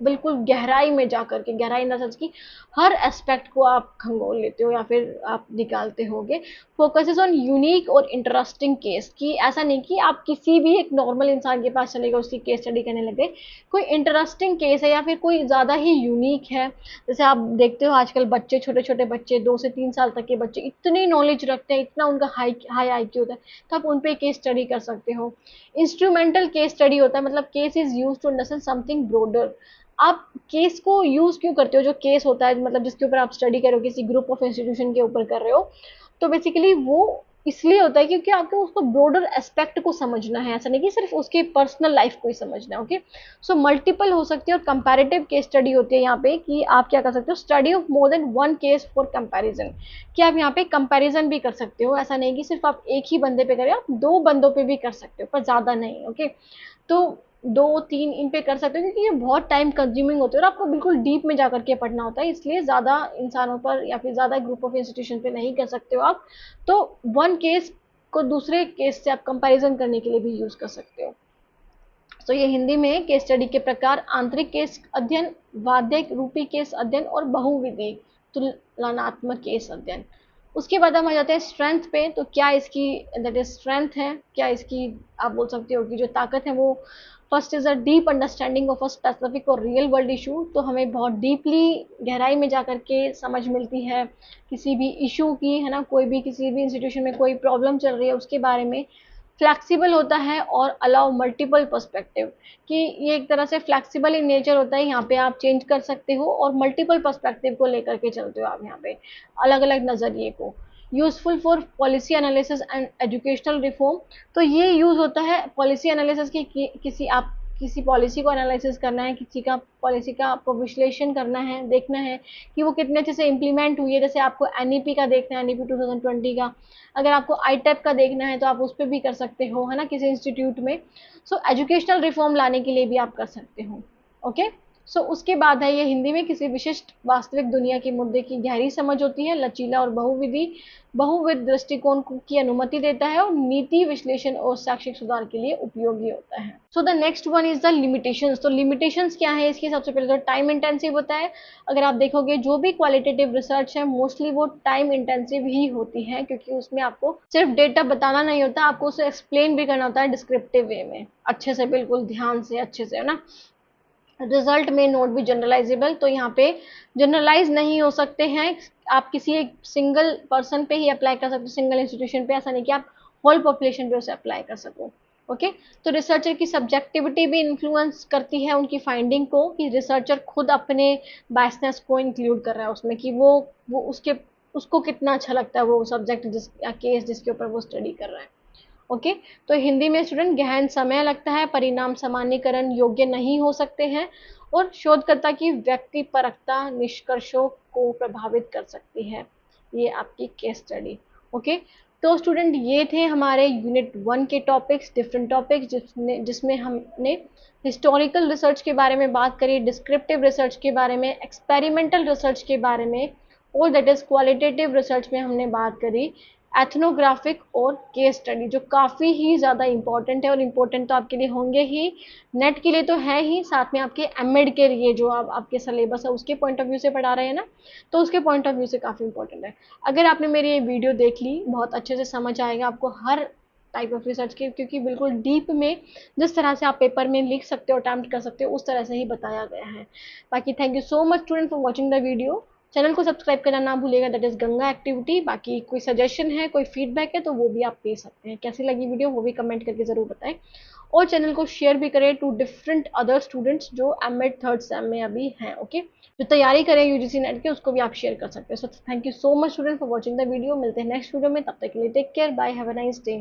बिल्कुल गहराई में जाकर के, गहराई इन द सेंस की हर एस्पेक्ट को आप खंगोल लेते हो या फिर आप निकालते होगे। फोकसेस ऑन यूनिक और इंटरेस्टिंग केस, कि ऐसा नहीं कि आप किसी भी एक नॉर्मल इंसान के पास चले गए उसकी केस स्टडी करने लगे, कोई इंटरेस्टिंग केस है या फिर कोई ज़्यादा ही यूनिक है। जैसे आप देखते हो आजकल बच्चे, छोटे छोटे बच्चे, 2 से 3 साल तक के बच्चे इतनी नॉलेज रखते हैं, इतना उनका हाई हाई IQ होता है, तो आप उन पर केस स्टडी कर सकते हो। इंस्ट्रूमेंटल केस स्टडी होता है, मतलब case is use to understand something broader. आप केस को यूज क्यों करते हो, जो केस होता है मतलब जिसके ऊपर आप स्टडी कर रहे हो, किसी ग्रुप ऑफ इंस्टीट्यूशन के ऊपर कर रहे हो, तो बेसिकली वो इसलिए होता है क्योंकि आपको उसको ब्रोडर एस्पेक्ट को समझना है, ऐसा नहीं कि सिर्फ उसके पर्सनल लाइफ को ही समझना है। ओके, सो मल्टीपल हो सकती है और कंपैरेटिव केस स्टडी होती है यहाँ पे, कि आप क्या कर सकते हो, study of more than one case for comparison, कि आप यहाँ पे कंपैरिजन भी कर सकते हो, ऐसा नहीं कि सिर्फ आप एक ही बंदे पे करें, आप 2 बंदों पे भी कर सकते हो, पर ज़्यादा नहीं। ओके, तो 2-3 इन पे कर सकते हो, क्योंकि ये बहुत टाइम कंज्यूमिंग होते हैं और आपको बिल्कुल डीप में जाकर के पढ़ना होता है, इसलिए ज़्यादा इंसानों पर या फिर ज़्यादा ग्रुप ऑफ इंस्टीट्यूशन पे नहीं कर सकते हो आप। तो वन केस को दूसरे केस से आप कंपैरिजन करने के लिए भी यूज़ कर सकते हो। तो ये हिंदी में केस स्टडी के प्रकार आंतरिक केस अध्ययन, वाद्य रूपी केस अध्ययन और बहुविधि तुलनात्मक केस अध्ययन। उसके बाद हम आ जाते हैं स्ट्रेंथ पे। तो क्या इसकी दैट इज स्ट्रेंथ है, क्या इसकी आप बोल सकते हो कि जो ताकत है वो, first is a deep understanding of a specific और रियल वर्ल्ड इशू। तो हमें बहुत डीपली गहराई में जाकर के समझ मिलती है किसी भी इशू की, है ना, कोई भी किसी भी इंस्टीट्यूशन में कोई प्रॉब्लम चल रही है उसके बारे में। फ्लैक्सिबल होता है और अलाउ मल्टीपल पर्सपेक्टिव, कि ये एक तरह से फ्लैक्सिबल इन नेचर होता है, यहाँ पे आप चेंज कर सकते हो और मल्टीपल पर्सपेक्टिव को लेकर के चलते हो आप यहाँ पे, अलग अलग नज़रिए को। Useful for policy analysis and educational reform. तो ये यूज़ होता है पॉलिसी एनालिसिस की, किसी आप किसी पॉलिसी को एनालिसिस करना है, किसी का पॉलिसी का आपको विश्लेषण करना है, देखना है कि वो कितने अच्छे से इम्प्लीमेंट हुई है। जैसे आपको NEP का देखना है, NEP 2020 का, अगर आपको ITEP का देखना है तो आप उस पर भी कर सकते हो, है ना, किसी इंस्टीट्यूट में। सो एजुकेशनल रिफॉर्म लाने के लिए भी आप कर सकते हो। ओके, सो उसके बाद है ये हिंदी में किसी विशिष्ट वास्तविक दुनिया के मुद्दे की गहरी समझ होती है, लचीला और बहुविध दृष्टिकोण की अनुमति देता है और नीति विश्लेषण और शैक्षिक सुधार के लिए उपयोगी होता है। सो the next one is the limitations. तो लिमिटेशंस क्या है इसकी, सबसे पहले तो टाइम इंटेंसिव होता है। अगर आप देखोगे जो भी क्वालिटेटिव रिसर्च है मोस्टली वो टाइम इंटेंसिव ही होती है, क्योंकि उसमें आपको सिर्फ डेटा बताना नहीं होता, आपको उसे एक्सप्लेन भी करना होता है डिस्क्रिप्टिव वे में, अच्छे से, बिल्कुल ध्यान से, अच्छे से, है ना। रिजल्ट में नोट भी जनरलाइजेबल, तो यहाँ पे जनरलाइज नहीं हो सकते हैं, आप किसी एक सिंगल पर्सन पे ही अप्लाई कर सकते हो, सिंगल इंस्टीट्यूशन पे, ऐसा नहीं कि आप होल पॉपुलेशन पे उसे अप्लाई कर सको। ओके, तो रिसर्चर की सब्जेक्टिविटी भी इन्फ्लुएंस करती है उनकी फाइंडिंग को, कि रिसर्चर खुद अपने बायसनेस को इंक्लूड कर रहा है उसमें, कि वो उसके उसको कितना अच्छा लगता है वो सब्जेक्ट जिस या केस जिसके ऊपर वो स्टडी कर रहा है। ओके। तो हिंदी में स्टूडेंट गहन समय लगता है, परिणाम सामान्यकरण योग्य नहीं हो सकते हैं, और शोधकर्ता की व्यक्तिपरकता निष्कर्षों को प्रभावित कर सकती है। ये आपकी केस स्टडी। ओके। तो स्टूडेंट ये थे हमारे यूनिट 1 के टॉपिक्स, डिफरेंट टॉपिक्स, जिसमें हमने हिस्टोरिकल रिसर्च के बारे में बात करी, डिस्क्रिप्टिव रिसर्च के बारे में, एक्सपेरिमेंटल रिसर्च के बारे में, और दैट इज क्वालिटेटिव रिसर्च में हमने बात करी एथनोग्राफिक और केस स्टडी, जो काफ़ी ही ज़्यादा इंपॉर्टेंट है, और इम्पोर्टेंट तो आपके लिए होंगे ही, नेट के लिए तो है ही, साथ में आपके एमएड के लिए जो आपके सिलेबस है उसके पॉइंट ऑफ व्यू से पढ़ा रहे हैं ना, तो उसके पॉइंट ऑफ व्यू से काफ़ी इंपॉर्टेंट है। अगर आपने मेरी ये वीडियो देख ली, बहुत अच्छे से समझ आएगा आपको हर टाइप ऑफ रिसर्च के, क्योंकि बिल्कुल डीप में जिस तरह से आप पेपर में लिख सकते हो, अटैम्प्ट कर सकते हो, उस तरह से ही बताया गया है। बाकी thank you so much student for watching the video. Channel को सब्सक्राइब करना ना भूलिएगा, दैट इज गंगा एक्टिविटी। बाकी कोई सजेशन है, कोई फीडबैक है, तो वो भी आप दे सकते हैं। कैसी लगी वीडियो वो भी कमेंट करके ज़रूर बताएं, और चैनल को शेयर भी करें टू डिफरेंट अदर स्टूडेंट्स जो एमएड थर्ड सेम में अभी हैं। ओके, जो तैयारी करें यूजीसी नेट के, उसको भी आप शेयर कर सकते हैं। So thank you so much student for watching the video. मिलते हैं नेक्स्ट वीडियो में, तब तक के लिए take care, bye, have a nice day.